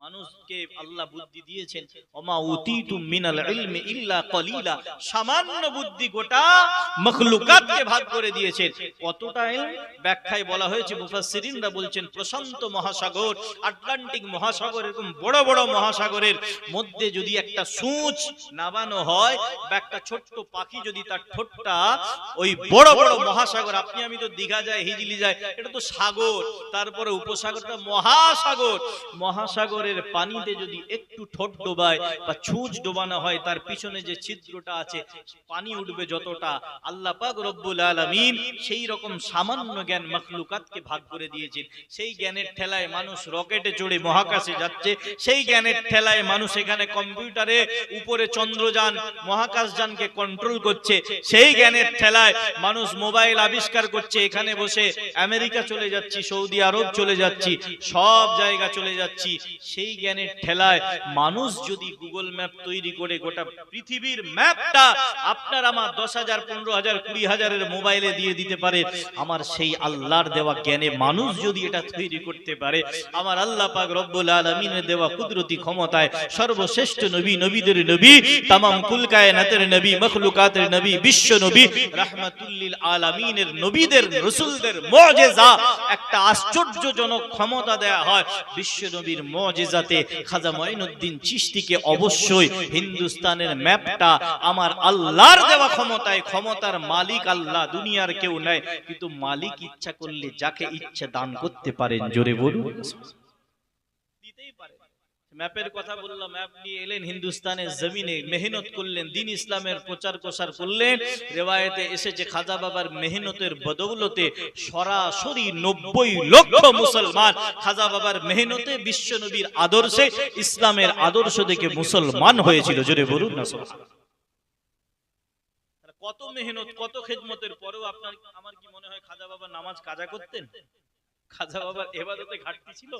মানুষকে আল্লাহ বুদ্ধি দিয়েছেন, ওমা উতিতুম মিনাল ইলমি ইল্লা কলিলা, সামান্য বুদ্ধি গোটা মাখলুকাতকে ভাগ করে দিয়েছেন। কতটা ইলম? ব্যাখ্যায় বলা হয়েছে, মুফাসসিরিনরা বলছেন প্রশান্ত মহাসাগর, আটলান্টিক মহাসাগর, এরকম বড় বড় মহাসাগরের মধ্যে যদি একটা সূঁচ নামানো হয় বা একটা ছোট্ট পাখি যদি তার ঠোঁটটা ওই বড় বড় মহাসাগর, আপনি আমি তো দীঘা যায়, হিজলি যায়, এটা তো সাগর, তারপরে উপসাগরটা মহাসাগর, মহাসাগরের পানিতে যদি একটু ঠোঁট ডোবায় বা ছুঁচ ডোবানো হয়, তার পিছনে যে ছিদ্রটা আছে পানি উঠবে যতটা, আল্লাহ পাক রব্বুল আলামিন সেই রকম সামান্য জ্ঞান মাখলুকাতকে ভাগ করে দিয়েছেন। সেই জ্ঞানের ঠেলায় মানুষ রকেটে চড়ে মহাকাশে যাচ্ছে, সেই জ্ঞানের ঠেলায় মানুষ এখানে কম্পিউটারে উপরে চন্দ্রযান মহাকাশযানকে কন্ট্রোল করছে, সেই জ্ঞানের ঠেলায় মানুষ মোবাইল আবিষ্কার করছে, এখানে বসে আমেরিকা চলে যাচ্ছি, সৌদি আরব চলে যাচ্ছি, সব জায়গা চলে যাচ্ছি। সেই জ্ঞানের ঠেলায় মানুষ যদি গুগল ম্যাপ তৈরি করে গোটা পৃথিবীর ম্যাপটা আপনার আমার 10,000 15,000 20,000 মোবাইলে দিয়ে দিতে পারে, আমার সেই আল্লাহর দেওয়া জ্ঞানে মানুষ যদি এটা তৈরি করতে পারে, আমার আল্লাহ পাক রব্বুল আলামিনের দেওয়া কুদরতি ক্ষমতায় সর্বশ্রেষ্ঠ নবী, নবীদের নবী, তামাম কুল কায়নাতের নবী, মাখলুকাতের নবী, বিশ্ব নবী, রাহমাতুল লিল আলামিনের নবীদের রাসূলদের মুজিজা একটা আশ্চর্যজনক ক্ষমতা দেয়া হয়। বিশ্ব নবীর মুজিজাতে খাজা মঈনুদ্দিন চিশতিকে অবশ্যই হিন্দুস্তানের ম্যাপটা আমার আল্লাহর দেওয়া ক্ষমতায়, ক্ষমতার মালিক আল্লাহ, দুনিয়ার কেউ নাই, কিন্তু মালিক ইচ্ছা করলে যাকে ইচ্ছা দান করতে পারেন। জোরে বলুন, দিতেই পারে। ম্যাপের কথা বললাম, ম্যাপ নিয়ে এলেন হিন্দুস্তানের জমিনে, মেহনত করলেন, দ্বীন ইসলামের প্রচার প্রসার করলেন। রিওয়ায়েতে এসেছে খাজা বাবার মেহনতের বদৌলতে সরাসরি 90 লক্ষ মুসলমান খাজা বাবার মেহনতে, বিশ্ব নবীর আদর্শে, ইসলামের আদর্শ দেখে মুসলমান হয়েছিল। জোরে বলুন না সুবহানাল্লাহ। কত মেহনত, কত খেদমতের পরেও আপনার আমার কি মনে হয় খাজা বাবা নামাজ কাজা করতেন? খাজা বাবার ইবাদতে ঘাটতি ছিল?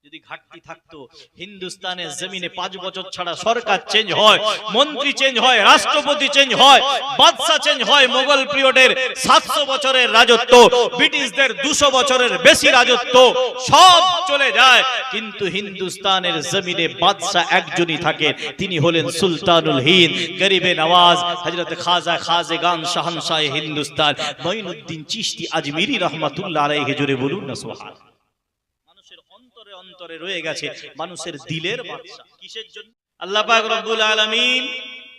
যদি ঘাটতি থাকতো, হিন্দুস্তানের জমিনে 5 বছর ছাড়া সরকার চেঞ্জ হয়, মন্ত্রী চেঞ্জ হয়, রাষ্ট্রপতি চেঞ্জ হয়, বাদশা চেঞ্জ হয়, মোগল পিরিয়ডের 700 বছরের রাজত্ব, ব্রিটিশদের 200 বছরের বেশি রাজত্ব সব চলে যায়, কিন্তু হিন্দুস্তানের জমিনে বাদশা একজনই থাকে, তিনি হলেন সুলতানুল হিন্দ, গরিবে নওয়াজ হযরত খাজা খাজেগান শাহনশাহ হিন্দুস্তান মঈনুদ্দিন চিশতি আজমিরি রাহমাতুল্লাহ আলাইহি। জোরে বলুন না সুবহানাল্লাহ। অন্তরে রয়ে গেছে, মানুষের দিলের বাদশা। কিসের জন্য? আল্লাহ পাক রব্বুল আলামিন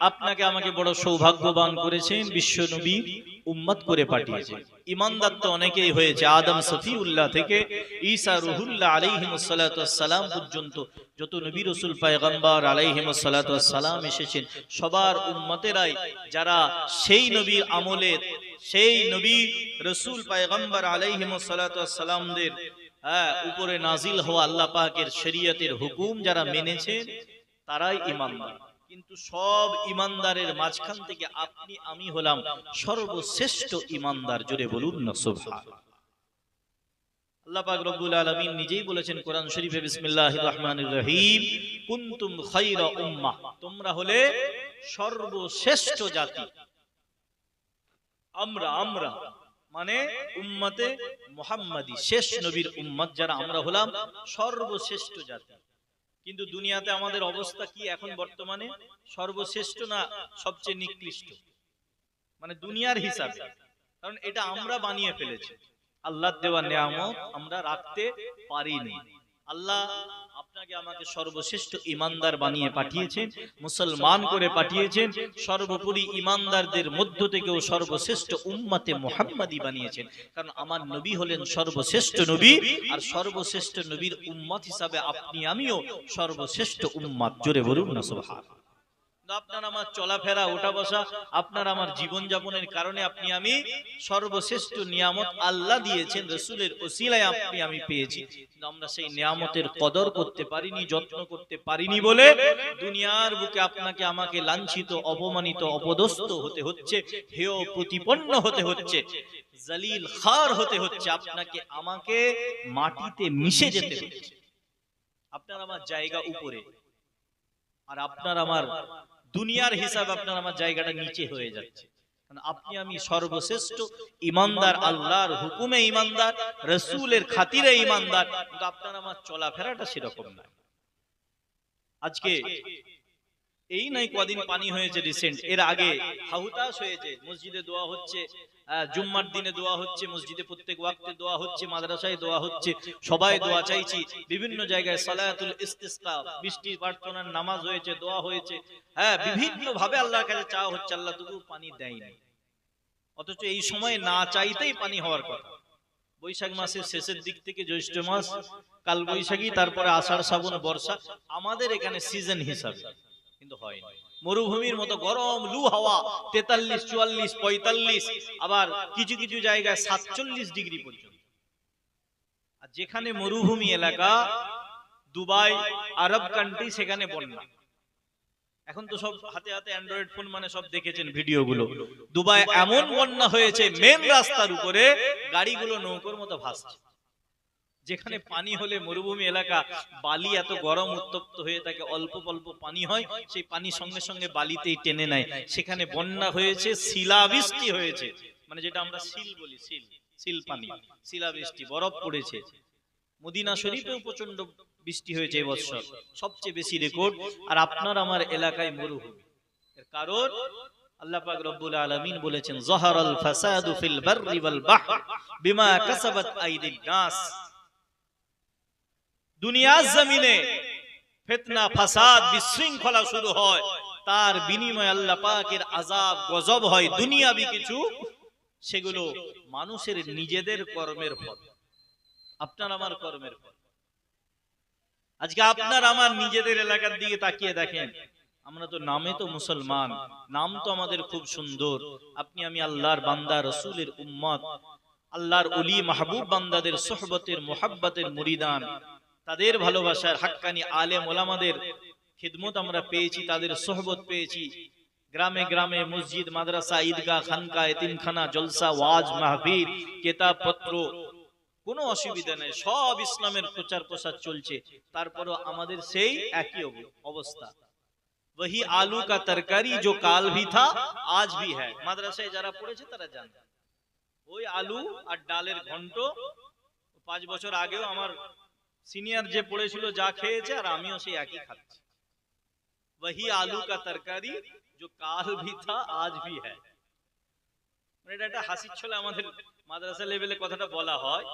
আপনাকে আমাকে বড় সৌভাগ্যবান করেছেন, বিশ্ব নবীর উম্মত করে পাঠিয়েছেন। ঈমানদার তো অনেকেই হয়েছে, আদম সফিউল্লাহ থেকে ঈসা রুহুল্লাহ আলাইহিমুস সালাতু ওয়াস সালাম পর্যন্ত যত নবী রাসূল পয়গম্বর আলাইহিমুস সালাতু ওয়াস সালাম এসেছেন, সবার উম্মতেরাই যারা সেই নবীর আমলের, সেই নবী রাসূল পয়গম্বর আলাইহিমুস সালাতু ওয়াস সালামদের উপরে নাজিল হওয়া আল্লাহ পাকের শরীয়তের হুকুম যারা মেনেছেন, তারাই ঈমানদার। কিন্তু সব ঈমানদারের মাঝখান থেকে আপনি আমি হলাম সর্বশ্রেষ্ঠ ঈমানদার। জোরে বলুন না সুবহানাল্লাহ। আল্লাহ পাক রব্বুল আলামিন নিজেই বলেছেন কোরআন শরীফে, বিসমিল্লাহির রহমানির রহিম, কুনতুম খায়রা উম্মাহ, তোমরা হলে সর্বশ্রেষ্ঠ জাতি। আমরা মানে উম্মতে মুহাম্মাদি, শেষ নবীর উম্মত যারা আমরা হলাম সর্বশ্রেষ্ঠ জাতি। কিন্তু দুনিয়াতে আমাদের অবস্থা কি এখন বর্তমানে? সর্বশ্রেষ্ঠ না সবচেয়ে নিকৃষ্ট, মানে দুনিয়ার হিসাবে। কারণ এটা আমরা বানিয়ে ফেলেছি, আল্লাহর দেওয়া নিয়ামত আমরা রাখতে পারিনি। আল্লাহ আপনাকে আমাকে সর্বশ্রেষ্ঠ ঈমানদার বানিয়ে পাঠিয়েছেন, মুসলমান করে পাঠিয়েছেন, সর্বোপরি ঈমানদারদের মধ্য থেকেও সর্বশ্রেষ্ঠ উম্মতে মুহাম্মাদি বানিয়েছেন। কারণ আমার নবী হলেন সর্বশ্রেষ্ঠ নবী, আর সর্বশ্রেষ্ঠ নবীর উম্মত হিসাবে আপনি আমিও সর্বশ্রেষ্ঠ উম্মত। জোরে বলুন না সুবহানাল্লাহ। আপনার আমার চলাফেরা, ওঠা বসা, আপনার আমার জীবন যাপনের কারণে আপনি আমি সর্বশ্রেষ্ঠ নিয়ামত আল্লাহ দিয়েছেন, রাসূলের ওসিলায় আপনি আমি পেয়েছি। আমরা সেই নিয়ামতের কদর করতে পারিনি, যত্ন করতে পারিনি বলে দুনিয়ার বুকে আপনাকে আমাকে লাঞ্ছিত, অপমানিত, অপদস্থ হতে হচ্ছে, হেয় প্রতিপন্ন হতে হচ্ছে, জালিল খার হতে হচ্ছে, আপনাকে আমাকে মাটিতে মিশে যেতে হচ্ছে। আপনার আমার জায়গা উপরে, আর আপনার আমার দুনিয়ার হিসাব আপনার আমার জায়গাটা নিচে হয়ে যাচ্ছে। কারণ আপনি আমি সর্বশ্রেষ্ঠ ঈমানদার, আল্লাহর হুকুমে ঈমানদার, রাসূলের খাতিরে ঈমানদার, কিন্তু আপনার আমার চলাফেরাটা সেরকম না। আজকে এই নাই কদিন পানি হয়েছে রিসেন্ট, এর আগে হাহুতাশ হয়েছে, মসজিদে দোয়া হচ্ছে, জুম্মার দিনে দোয়া হচ্ছে, মসজিদে প্রত্যেক ওয়াক্তে দোয়া হচ্ছে, মাদ্রাসায় দোয়া হচ্ছে, সবাই দোয়া চাইছি, বিভিন্ন জায়গায় সালাতুল ইস্তিসকা বৃষ্টি প্রার্থনার নামাজ হয়েছে, দোয়া হয়েছে, হ্যাঁ বিভিন্ন ভাবে আল্লাহর কাছে চাওয়া হচ্ছে, আল্লাহ তবু পানি দেয়নি। অথচ এই সময় না চাইতেই পানি হওয়ার কথা। বৈশাখ মাসের শেষের দিক থেকে জ্যৈষ্ঠ মাস, কাল বৈশাখী, তারপরে আষাঢ় শ্রাবণ বর্ষা, আমাদের এখানে সিজন হিসাবে, কিন্তু হয়নি। মরুভূমির মতো গরম লু হাওয়া 43, 44, 45, আবার কিছু কিছু জায়গায় 47 ডিগ্রি পর্যন্ত। আর যেখানে মরুভূমি এলাকা, দুবাই, আরব কান্ট্রি, সেখানে বন্যা। এখন তো সব হাতে হাতে অ্যান্ড্রয়েড ফোন, মানে সব দেখেছেন ভিডিওগুলো। দুবাই এমন বন্যা হয়েছে, মেন রাস্তার উপরে গাড়িগুলো নৌকোর মতো ভাসছে। যেখানে পানি হলে মরুভূমি এলাকা, বালি এত গরম উত্তপ্ত হয়ে থাকে, অল্প অল্প পানি হয়, সেই পানি সঙ্গে সঙ্গে বালিতেই টেনে নেয়। সেখানে বন্যা হয়েছে, শিলাবৃষ্টি হয়েছে, মানে যেটা আমরা শিল বলি, শিল পানি, শিলাবৃষ্টি, বরফ পড়েছে। মদিনা শরীফেও প্রচন্ড বৃষ্টি হয়েছে এবছর, সবচেয়ে বেশি রেকর্ড। আর আপনার আমার এলাকায় মরুভূমি। এর কারণ আল্লাহ পাক রব্বুল আলামিন বলেছেন, যাহারাল ফাসাদু ফিল বাররি ওয়াল বাহর বিমা কাসাবাত আইদিন নাস। দুনিয়ার জমিনে ফিতনা, ফাসাদ, বিশৃঙ্খলা শুরু হয়, তার বিনিময়ে আল্লাহ পাকের আযাব, গজব হয় দুনিয়াবি কিছু, সেগুলো মানুষের নিজেদের কর্মের ফল, আপনার আমার কর্মের ফল। আজকে আপনার আমার নিজেদের এলাকার দিকে তাকিয়ে দেখেন, আমরা তো নামে তো মুসলমান, নাম তো আমাদের খুব সুন্দর, আপনি আমি আল্লাহর বান্দা, রাসূলের উম্মত, আল্লাহর ওলি মাহবুব বান্দাদের সোহবতের, মুহাব্বতের মুরিদান, তাদের ভালোবাসার হাক্কানি আলেম ওলামাদের খিদমত আমরা পেয়েছি, তাদের সোহবত পেয়েছি। গ্রামে গ্রামে মসজিদ, মাদ্রাসা, ঈদগাহ, খানকা, এতিমখানা, জলসা, ওয়াজ, মাহফিল, কিতাব পত্র, কোনো অসুবিধা নেই, সব ইসলামের প্রচার প্রসার চলছে। তারপরও আমাদের সেই একই অবস্থা। वही आलू का तरकारी जो काल भी था आज भी है। মাদ্রাসায় যারা পড়েছে তারা জানে, ওই আলু আর ডালের ঘন্ট 5 বছর আগেও আমার সিনিয়র যে পড়েছিল যা খেয়েছে, আর আমিও সেই একই খাচ্ছি। वही आलू का तरकारी जो काल भी था आज भी है। মানে এটা একটা হাসির ছলে আমাদের মাদ্রাসা লেভেলে কথাটা বলা হয়,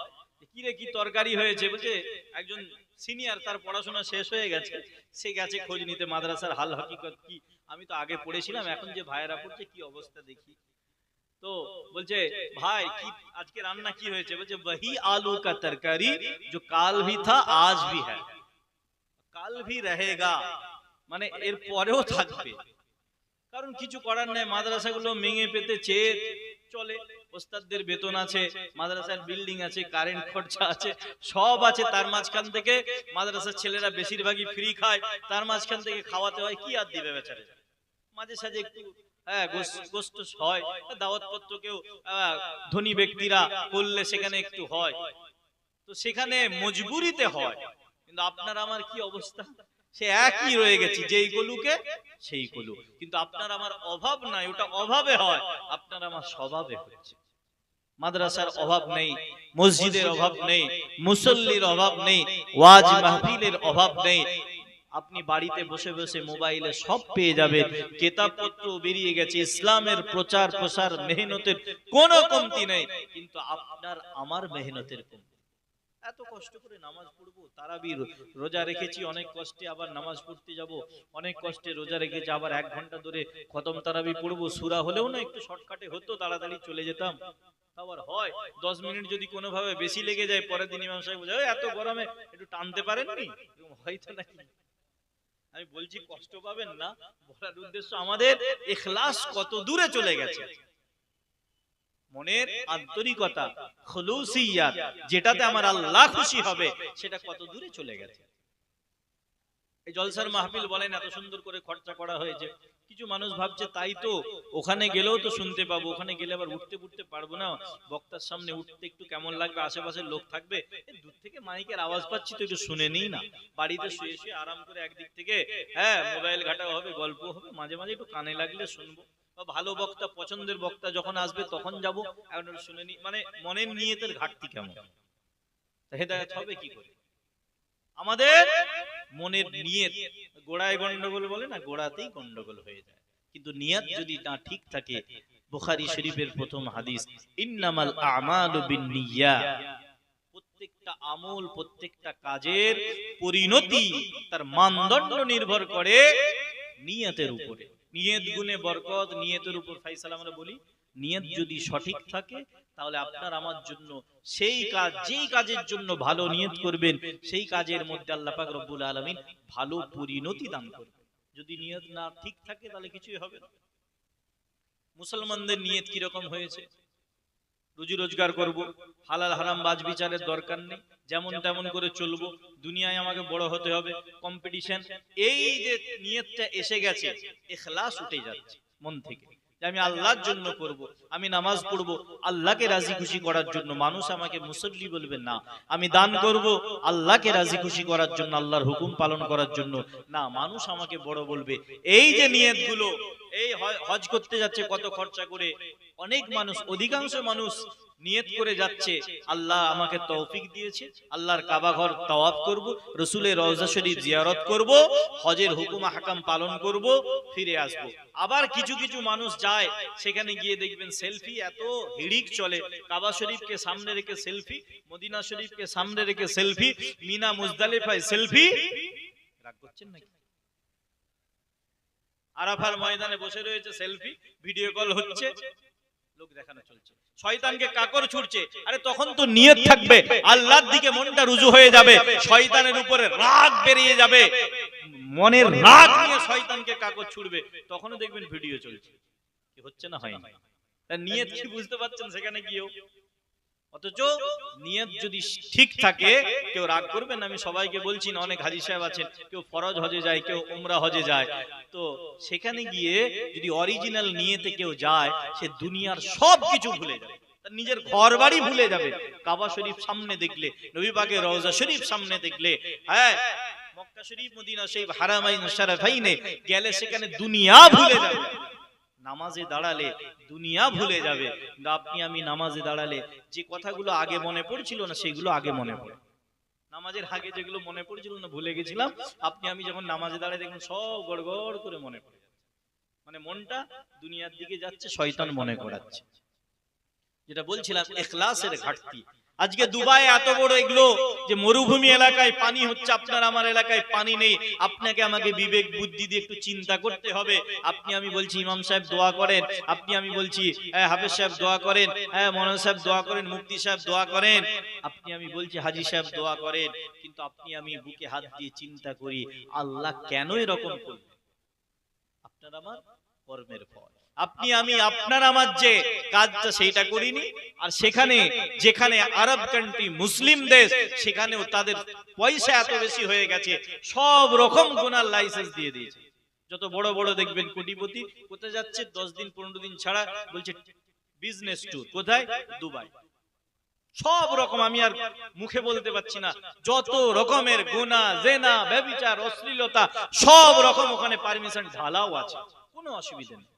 কি রে কি তরকারি হয়েছে, বলছে একজন সিনিয়র, তার পড়াশোনা শেষ হয়ে গেছে, সে গেছে খোঁজ নিতে মাদ্রাসার হাল হকিকত কি, আমি তো আগে পড়েছিলাম, এখন যে ভাইয়েরা পড়ছে কি অবস্থা দেখি। তো বলছে ভাই কি আজকে রান্না কি হয়েছে, বলছে वही आलू का तरकारी जो काल भी था आज भी है, কাল भी रहेगा, মানে এর পরেও থাকবে। কারণ কিছু করার নেই, মাদ্রাসাগুলো মেঙে পেতে চেয়ে চলে, ওস্তাদদের বেতন আছে, মাদ্রাসার বিল্ডিং আছে, কারেন্ট খরচা আছে, সব আছে, তার মাঝখান থেকে মাদ্রাসার ছেলেরা বেশিরভাগই ফ্রি খায়, তার মাঝখান থেকে খাওয়াতে হয়, কি আর দিবে বেচারে। মাঝে সাঝে একটু গোস্ত হয়, দাওয়াত পত্র কেউ ধনী ব্যক্তিরা করলে সেখানে একটু হয়, তো সেখানে মজবুরিতে হয়। কিন্তু আপনার আমার কি অবস্থা, সে একই রয়ে গেছে, যেই গলুকে সেই গলু। কিন্তু আপনার আমার অভাব নাই, ওটা অভাবে হয়, আপনার আমার স্বভাবে হচ্ছে। মাদ্রাসার অভাব নেই, মসজিদের অভাব নেই, মুসল্লির অভাব নেই, ওয়াজ মাহফিলের অভাব নেই। আপনি বাড়িতে বসে বসে মোবাইলে সব পেয়ে যাবেন, কিতাবপত্র বেরিয়ে গেছে, ইসলামের প্রচার প্রসার মেহনতের কোনো কমতি নেই। কিন্তু আপনার আমার মেহনতের কমতি। এত কষ্ট করে নামাজ পড়বো, তারাবি রোজা রেখেছি অনেক কষ্টে, আবার নামাজ পড়তে যাব অনেক কষ্টে, রোজা রেখেছি, আবার 1 ঘন্টা ধরে খতম তারাবি পড়বো, সূরা হলেও না একটু শর্টকাটে হতো, তাড়াতাড়ি চলে যেতাম। আবার হয় 10 মিনিট যদি কোনো ভাবে বেশি লেগে যায়, পরের দিন ইমাম সাহেব বলে এত গরমে একটু টানতে পারেননি, হয়তো নাকি। আমি বলছি কষ্ট পাবেন না, বলার উদ্দেশ্য আমাদের ইখলাস কত দূরে চলে গেছে, মনের আন্তরিকতা, খুলুসিয়াত, যেটাতে আমার আল্লাহ খুশি হবে, সেটা কত দূরে চলে গেছে। এই জলসার মাহফিল বলেন এত সুন্দর করে খরচা করা হয়েছে, কিছু মানুষ ভাবছে তাই তো ওখানে গেলেও তো শুনতে পাবো, ওখানে গেলে আবার উঠতে পারবো না, বক্তার সামনে উঠতে একটু কেমন লাগবে, আশেপাশের লোক থাকবে, দূর থেকে মাইকের আওয়াজ পাচ্ছি তো একটু শুনে নিই না, বাড়িতে শুয়ে শুয়ে আরাম করে একদিক থেকে মোবাইল ঘাটা হবে, গল্প হবে, মাঝে মাঝে একটু কানে লাগলে শুনবো, ভালো বক্তা, পছন্দের বক্তা যখন আসবে তখন যাবো, এখন শুনে নি, মানে মনের নিয়তের ঘাটতি কেমন, হেদায়েত হবে কি করে? আমাদের মনের নিয়ত গোড়ায় গন্ডগোল বলে না, গোড়াতেই গন্ডগোল হয়ে যায়। কিন্তু নিয়ত যদি না ঠিক থাকে, বুখারী শরীফের প্রথম হাদিস, ইন্নামাল আমালু বিন্নিয়াত, প্রত্যেকটা আমল, প্রত্যেকটা কাজের পরিণতি, তার মানদণ্ড নির্ভর করে নিয়তের উপরে। নিয়ত গুণে বরকত, নিয়তের উপর ফয়সালা। আমরা বলি নিয়ত যদি সঠিক থাকে, তাহলে আপনার আমার জন্য সেই কাজ, যেই কাজের জন্য ভালো নিয়ত করবেন, সেই কাজের মধ্যে আল্লাহ পাক রব্বুল আলামিন ভালো পরিণতি দান করবেন। যদি নিয়ত না ঠিক থাকে, তাহলে কিছুই হবে না। মুসলমানদের নিয়ত কি রকম হয়েছে? রুজি রোজগার করব, হালাল হারাম বাজ বিচারের দরকার নেই, যেমন তেমন করে চলবো, দুনিয়ায় আমাকে বড় হতে হবে, কম্পিটিশন, এই যে নিয়তটা এসে গেছে, ইখলাস উঠে যাচ্ছে মন থেকে, যে আমি আল্লাহর জন্য করব, আমি নামাজ পড়বো আল্লাহকে রাজি খুশি করার জন্য। মানুষ আমাকে মুসল্লি বলবে না। আমি দান করব আল্লাহকে রাজি খুশি করার জন্য, আল্লাহর হুকুম পালন করার জন্য না, মানুষ আমাকে বড় বলবে। এই যে নিয়তগুলো, এই হজ করতে যাচ্ছে কত খরচা করে, অনেক মানুষ, অধিকাংশ মানুষ নিয়ত করে যাচ্ছে, আল্লাহ আমাকে তৌফিক দিয়েছে, আল্লাহর কাবা ঘর তাওয়াফ করব, রাসূলের রওজা শরীফ জিয়ারত করব, হজের হুকুম আহকাম পালন করব, ফিরে আসব। আবার কিছু কিছু মানুষ যায়, সেখানে গিয়ে দেখবেন সেলফি, এত হিড়িক চলে, কাবা শরীফকে সামনে রেখে সেলফি, মদিনা শরীফকে সামনে রেখে সেলফি, মিনা মুজদালিফায় সেলফি। রাগ করছেন নাকি? আরাফার ময়দানে বসে রয়েছে, সেলফি, ভিডিও কল হচ্ছে, লোক দেখানো চলছে, শয়তানকে কাকর ছুটছে। আরে তখন তো নিয়ত থাকবে, আল্লাহর দিকে মনটা রুজু হয়ে যাবে, শয়তানের উপরে রাগ বেরিয়ে যাবে, মনের রাগ নিয়ে শয়তানকে কাকর ছুটবে, তখনও দেখবেন ভিডিও চলছে। কি হচ্ছে না হয় না? তার নিয়ত কি বুঝতে পারছেন সেখানে গিয়েও? অথচ নিয়ত যদি ঠিক থাকে, কেউ রাগ করবেন, আমি সবাইকে বলছি না, অনেক হাজী সাহেব আছেন, কেউ ফরজ হজে যায়, কেউ উমরা হজে যায়, তো সেখানে গিয়ে যদি অরিজিনাল নিয়তে কেউ যায়, সে দুনিয়ার সব কিছু ভুলে যাবে, তার নিজের ঘর বাড়ি ভুলে যাবে। কাবা শরীফ সামনে দেখলে, নবী পাকের রওজা শরীফ সামনে দেখলে, হ্যাঁ মক্কা শরীফ, মদিনা শরীফ, হারামাইন শরীফাইনে গেলে সেখানে দুনিয়া ভুলে যাবে। নামাজে দাঁড়ালে দুনিয়া ভুলে যাবে। কিন্তু আপনি আমি নামাজে দাঁড়ালে যে কথাগুলো আগে মনে পড়ছিল না, সেগুলো আগে মনে পড়ে। নামাজের আগে যেগুলো মনে পড়ছিল না, ভুলে গেছিলাম, আপনি আমি যখন নামাজে দাঁড়ায় দেখুন সব গড়গড় করে মনে পড়ে যাচ্ছে। মানে মনটা দুনিয়ার দিকে যাচ্ছে, শয়তান মনে করাচ্ছে। যেটা বলছিলাম, ইখলাসের ঘাটতি। আজকে দুবাই এত বড় এগুলো যে মরুভূমি এলাকায় পানি হচ্ছে, আপনার আমার এলাকায় পানি নেই, আপনাকে আমাকে বিবেক বুদ্ধি দিয়ে একটু চিন্তা করতে হবে। আপনি আমি বলছি ইমাম সাহেব দোয়া করেন, আপনি আমি বলছি হাফেজ সাহেব দোয়া করেন, মৌলানা সাহেব দোয়া করেন, মুফতি সাহেব দোয়া করেন, আপনি আমি বলছি হাজী সাহেব দোয়া করেন, কিন্তু আপনি আমি বুকে হাত দিয়ে চিন্তা করি, আল্লাহ কেন এরকম করবে? আপনার আমার কর্মের ফল। আপনি আমি আপনার আমার যে কাজটা সেইটা করিনি, আর সেখানে যেখানে আরব কান্ট্রি, মুসলিম দেশ, সেখানেও তাদের পয়সা এত বেশি হয়ে গেছে, সব রকম গুনার লাইসেন্স দিয়ে দিয়েছে। যত বড় বড় দেখবেন কোটিপতি, কোথায় যাচ্ছে 10 দিন 15 দিন ছাড়া, বলছে বিজনেস ট্যুর, কোথায়? দুবাই। সব রকম, আমি আর মুখে বলতে পারছি না, যত রকমের গুনাহ, জেনা, ব্যভিচার, অশ্লীলতা, সব রকম ওখানে পারমিশন ঢালাও আছে, কোনো অসুবিধা নেই।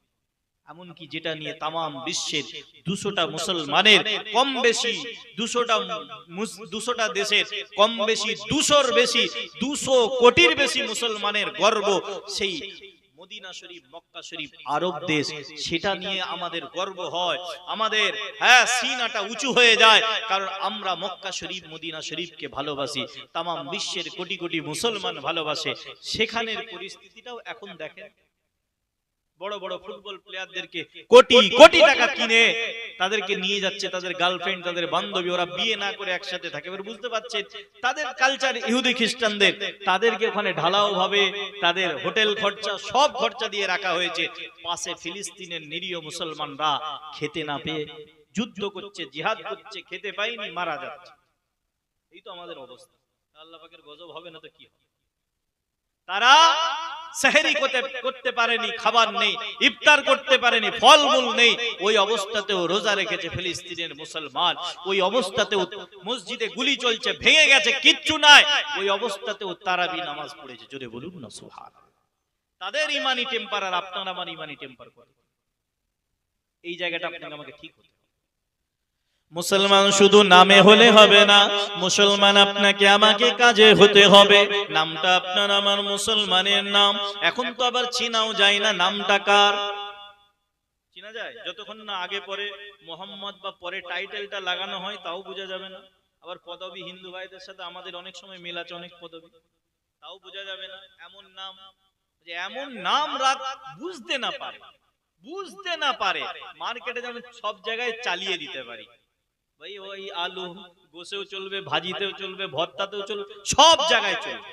এমনকি যেটা নিয়ে তামাম বিশ্বের 200টা মুসলমানের কম বেশি, 200টা দেশের কম বেশি, 200র বেশি, 200 কোটির বেশি মুসলমানের গর্ব, সেই মদিনা শরীফ, মক্কা শরীফ, আরব দেশ, সেটা নিয়ে আমাদের গর্ব হয়। আমাদের সিনাটা উঁচু হয়ে যায়, কারণ আমরা মক্কা শরীফ, মদিনা শরীফকে ভালোবাসি, তামাম বিশ্বের কোটি কোটি মুসলমান ভালোবাসে। সেখানের পরিস্থিতিটাও এখন দেখেন, বড় বড় ফুটবল প্লেয়ারদেরকে কোটি কোটি টাকা কিনে তাদেরকে নিয়ে যাচ্ছে, তাদের গার্লফ্রেন্ড, তাদের বান্ধবী, ওরা বিয়ে না করে একসাথে থাকে। এবার বুঝতে পারছেন তাদের কালচার, ইহুদি খ্রিস্টানদের, তাদেরকে ওখানে ঢালাও ভাবে তাদের হোটেল খরচা, সব খরচা দিয়ে রাখা হয়েছে। পাশে ফিলিস্তিনের নিরীহ মুসলমানরা খেতে না পেয়ে যুদ্ধ করছে, জিহাদ করছে, খেতে পায়নি, মারা যাচ্ছে। এই তো আমাদের অবস্থা। আল্লাহ পাকের গজব হবে না তো কি হবে? তারা সেহরি করতে পারেনি, খাবার নেই, ইফতার করতে পারেনি, ফলমূল নেই, ওই অবস্থাতেও রোজা রেখেছে ফিলিস্তিনের মুসলমান। ওই অবস্থাতেও মসজিদে গুলি চলছে, ভেঙে গেছে, কিচ্ছু নাই, ওই অবস্থাতেও তারাবি নামাজ পড়েছে। জোরে বলুন না সুবহানাল্লাহ। তাদের ইমানি টেম্পার আর আপনার আমার ইমানি টেম্পার করে, এই জায়গাটা আপনাকে আমাকে ঠিক হতে হবে। মুসলমান শুধু নামে হলে হবে না, মুসলমান আপনাকে আমাকে কাজে হতে হবে। নামটা আপনার আমার মুসলমানের নাম। এখন তো আবার চিনাও যায় না নামটা কার। চিনা যায় যতক্ষণ না আগে পরে মোহাম্মদ বা পরে টাইটেলটা লাগানো হয়, তাও বোঝা যাবে না। আবার পদবী হিন্দু ভাইদের সাথে আমাদের অনেক সময় মিল আছে, অনেক পদবী, তাও বোঝা যাবে না। এমন নাম, যে এমন নাম রাখ বুঝতে না পারে, বুঝতে না পারে, মার্কেটে যেমন সব জায়গায় চালিয়ে দিতে পারি। ভাই ওই আলু গোসেও চলবে, ভাজিতেও চলবে, ভর্তাতেও চলবে, সব জায়গায় চলবে।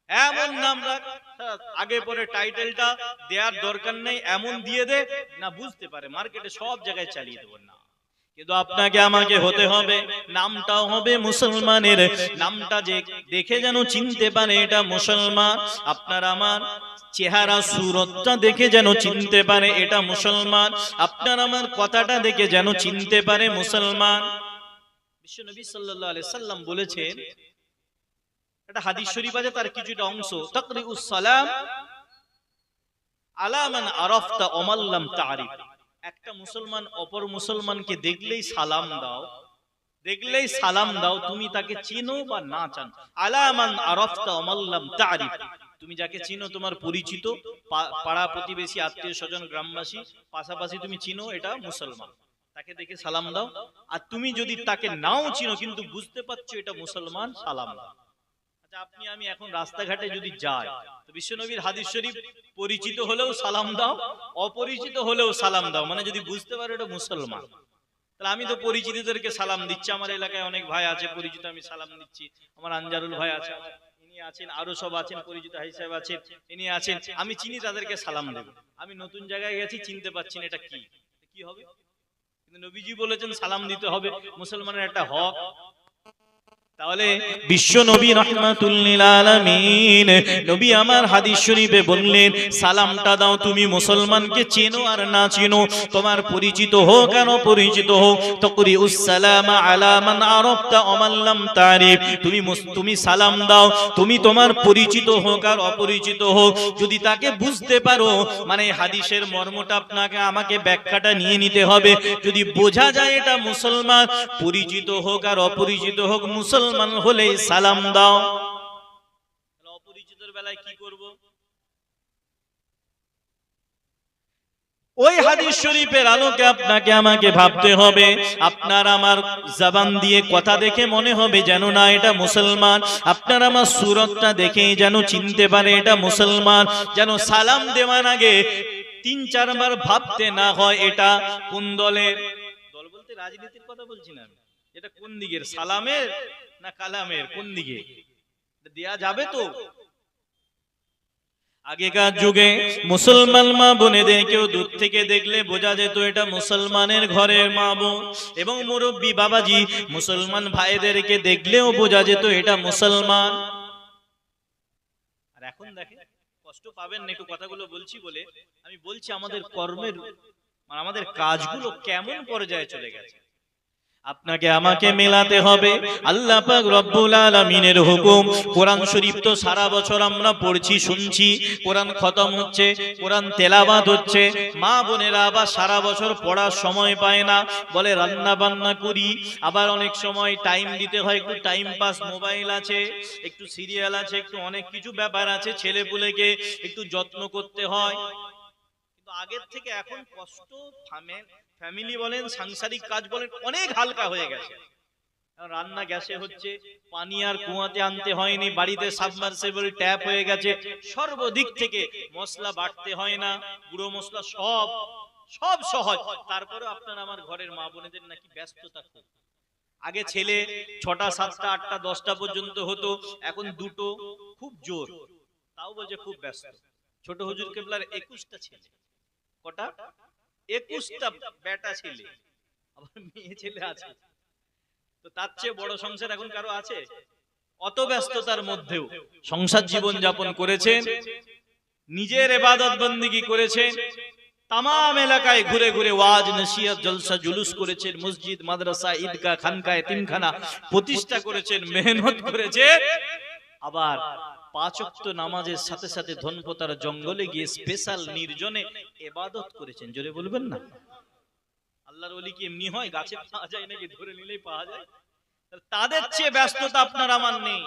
এমন নাম রাখ, আগে পরে টাইটেলটা দেওয়ার দরকার নেই, এমন দিয়ে দে না বুঝতে পারে, মার্কেটে সব জায়গায় চালিয়ে দেবো না। কিন্তু আপনাকে আমাকে হতে হবে, নামটাও হবে মুসলমানের। নামটা যে দেখে যেন চিনতে পারে এটা মুসলমান। আপনার আমার চেহারা সুরতটা দেখে যেন চিনতে পারে এটা মুসলমান। আপনার আমার কথাটা দেখে যেন চিনতে পারে মুসলমান। বিশ্বনবী সাল্লাল্লাহু আলাইহি সাল্লাম বলেছেন, একটা হাদিস শরীফ আছে, তার কিছুটা অংশ, তাকরিউস সালাম আলা মান আরাফতা ওয়া মান লাম তারিফ। একটা মুসলমান অপর মুসলমানকে দেখলেই সালাম দাও, দেখলেই সালাম দাও, তুমি তাকে চিনো বা না জানো। আলা মান আরাফতা ওয়া মান লাম তারিফ, তুমি যাকে চিনো, তোমার পরিচিত পাড়া প্রতিবেশী আত্মীয় স্বজন গ্রামবাসী পাশাপাশি তুমি চিনো, এটা মুসলমান, তাকে দেখে সালাম দাও। আর তুমি যদি তাকে নাও চিনো কিন্তু বুঝতে পারছো এটা মুসলমান, সালাম দাও। আচ্ছা, আপনি আমি এখন রাস্তাঘাটে যদি যাই, তো বিশ্বনবীর হাদিস শরীফ পরিচিত হলেও সালাম দাও, অপরিচিত হলেও সালাম দাও, মানে যদি বুঝতে পারো এটা মুসলমান। তাহলে আমি তো পরিচিতদেরকে সালাম দিচ্ছি, আমার এলাকায় অনেক ভাই আছে পরিচিত, আমি সালাম দিচ্ছি। আমার আনজারুল ভাই আছে, ইনি আছেন, আরো সব আছেন, পরিচিত ভাই সাহেব আছেন, ইনি আছেন, আমি চিনি, তাদেরকে সালাম দেব। আমি নতুন জায়গায় গেছি, চিনতে পারছি না, এটা কি কি হবে? কিন্তু নবীজি বলেছেন সালাম দিতে হবে, মুসলমানের একটা হক। তাহলে বিশ্ব নবী রাহমাতুল লিল আলামিন নবী আমার হাদিস শরীফে বললেন, সালামটা দাও, তুমি মুসলমানকে চেনো আর না চেনো, তোমার পরিচিত হোক আর অপরিচিত হোক, তাকরিউস সালাম আলা মান আরাফতা ওয়া মান লাম তারিফ, তুমি সালাম দাও, তুমি তোমার পরিচিত হোক আর অপরিচিত হোক, যদি তাকে বুঝতে পারো, মানে হাদিসের মর্মটা আপনাকে আমাকে ব্যাখ্যাটা নিয়ে নিতে হবে। যদি বোঝা যায় এটা মুসলমান, পরিচিত হোক আর অপরিচিত হোক, মুসলমান হলে সালাম দাও। অপরিচিতর বেলায় কি করব? ওই হাদিস শরীফের আলোকে আপনাকে আমাকে ভাবতে হবে। আপনার আমার জবান দিয়ে কথা দেখে মনে হবে যেন না এটা মুসলমান, আপনার আমার সুরতটা দেখে যেন চিনতে পারে এটা মুসলমান, যেন সালাম দেওয়ার আগে ৩-৪ বার ভাবতে না হয় এটা কোন দলের। দল বলতে রাজনীতির কথা বলছি না, এটা কোন দিকের, সালামের না কালামের, কোন দিকে দেয়া যাবে। তো আগেকার যুগে মুসলমান মা বোনেদের কেউ দূর থেকে দেখলে বোঝা যেত এটা মুসলমানের ঘরের মা বোন, এবং মুরব্বী বাবাজি মুসলমান ভাইদেরকে দেখলেও বোঝা যেত এটা মুসলমান। আর এখন দেখেন, কষ্ট পাবেন না একটু কথাগুলো বলছি বলে, আমি বলছি আমাদের কর্মের, মানে আমাদের কাজগুলো কেমন পর্যায়ে চলে গেছে। আপনাকে আমাকে মেলাতে হবে আল্লাহ পাক রব্বুল আলামিনের হুকুম। কোরআন শরীফ তো সারা বছর আমরা পড়ছি শুনছি, কোরআন খতম হচ্ছে, কোরআন তেলাওয়াত হচ্ছে, মা বোনেরা আবার সারা বছর পড়ার সময় পায় না, বলে রান্না বান্না করি, আবার অনেক সময় টাইম দিতে হয়, একটু টাইম পাস, মোবাইল আছে, একটু সিরিয়াল আছে, একটু অনেক কিছু ব্যাপার আছে, ছেলেপুলেকে একটু যত্ন করতে হয়। কিন্তু আগের থেকে এখন কষ্ট, ফ্যামিলি বলেন, সাংসারিক কাজ বলেন, অনেক হালকা হয়ে গেছে। রান্না গ্যাসে হচ্ছে, পানি আর কুয়াতে আনতে হয়নি, বাড়িতে সাবমার্সিবল ট্যাপ হয়ে গেছে, সর্বদিক থেকে মশলা বাটতে হয় না, গুঁড়ো মশলা সব সব সহজ। তারপরে আপনার আমার ঘরের মা বোনেদের নাকি ব্যস্ততা খুব। আগে ছেলে 6টা 7টা 8টা 10টা পর্যন্ত হতো, এখন 2টো, খুব জোর, তাও বলছে খুব ব্যস্ত। ছোট হুজুর কেবলার 21টা ছেলে, কটা? 21টা বেটা ছেলে, আবার মেয়ে ছেলে আছে। তো তার চেয়ে বড় সংসার এখন কারো আছে? অত ব্যস্ততার মধ্যেও সংসার জীবন যাপন করেছেন, নিজের ইবাদত বন্দেগী করেছেন, तमाम এলাকায় ঘুরে ঘুরে ওয়াজ নসিহত জলসা জুলুস করেছেন, মসজিদ মাদ্রাসা ঈদগাহ খানকা এতিমখানা প্রতিষ্ঠা করেছেন, মেহনত করেছেন, আবার 5 ওয়াক্ত নামাজের সাথে সাথে ধনপতার জঙ্গলে গিয়ে স্পেশাল নির্জনে ইবাদত করেছেন। জোরে বলবেন না আল্লাহর ওলি কি এমনি হয়, গাছে পাওয়া যায় নাকি ধরে নিলেই পাওয়া যায়? তাদের চেয়ে ব্যস্ততা আপনার আমার নেই।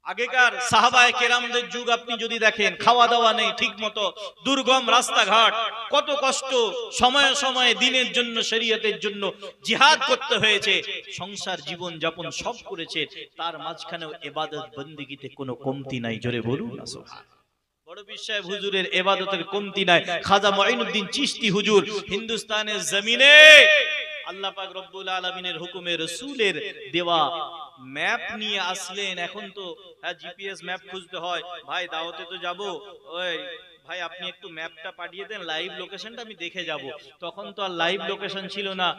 আগেকার সাহাবায়ে কেরামদের যুগ আপনি যদি দেখেন, খাওয়া দাওয়া নেই ঠিক মতো, দুর্গম রাস্তাঘাট, কত কষ্ট, সময়ে সময়ে দিনের জন্য, শরীয়তের জন্য জিহাদ করতে হয়েছে, সংসার জীবন যাপন সব করেছে, তার মাঝখানেও ইবাদত বন্দেগীতে কোনো কমতি নাই। জোরে বলুন না সুবহানাল্লাহ। বড় পীর সাহেব হুজুরের ইবাদতের কমতি নাই। খাজা মুঈনুদ্দিন চিশতি হুজুর হিন্দুস্তানের জমিনে আল্লাহ পাক রব্বুল আলামিনের হুকুমে রাসূলের দেওয়া ম্যাপ নিয়ে আসলেন। এখন তো জিপিএস ম্যাপ খুঁজতে হয়, ভাই দাওয়াতে তো যাব, ওই ভাই আপনি একটু ম্যাপটা পাঠিয়ে দেন, লাইভ লোকেশনটা আমি দেখে যাব। তখন তো আর লাইভ লোকেশন ছিল না।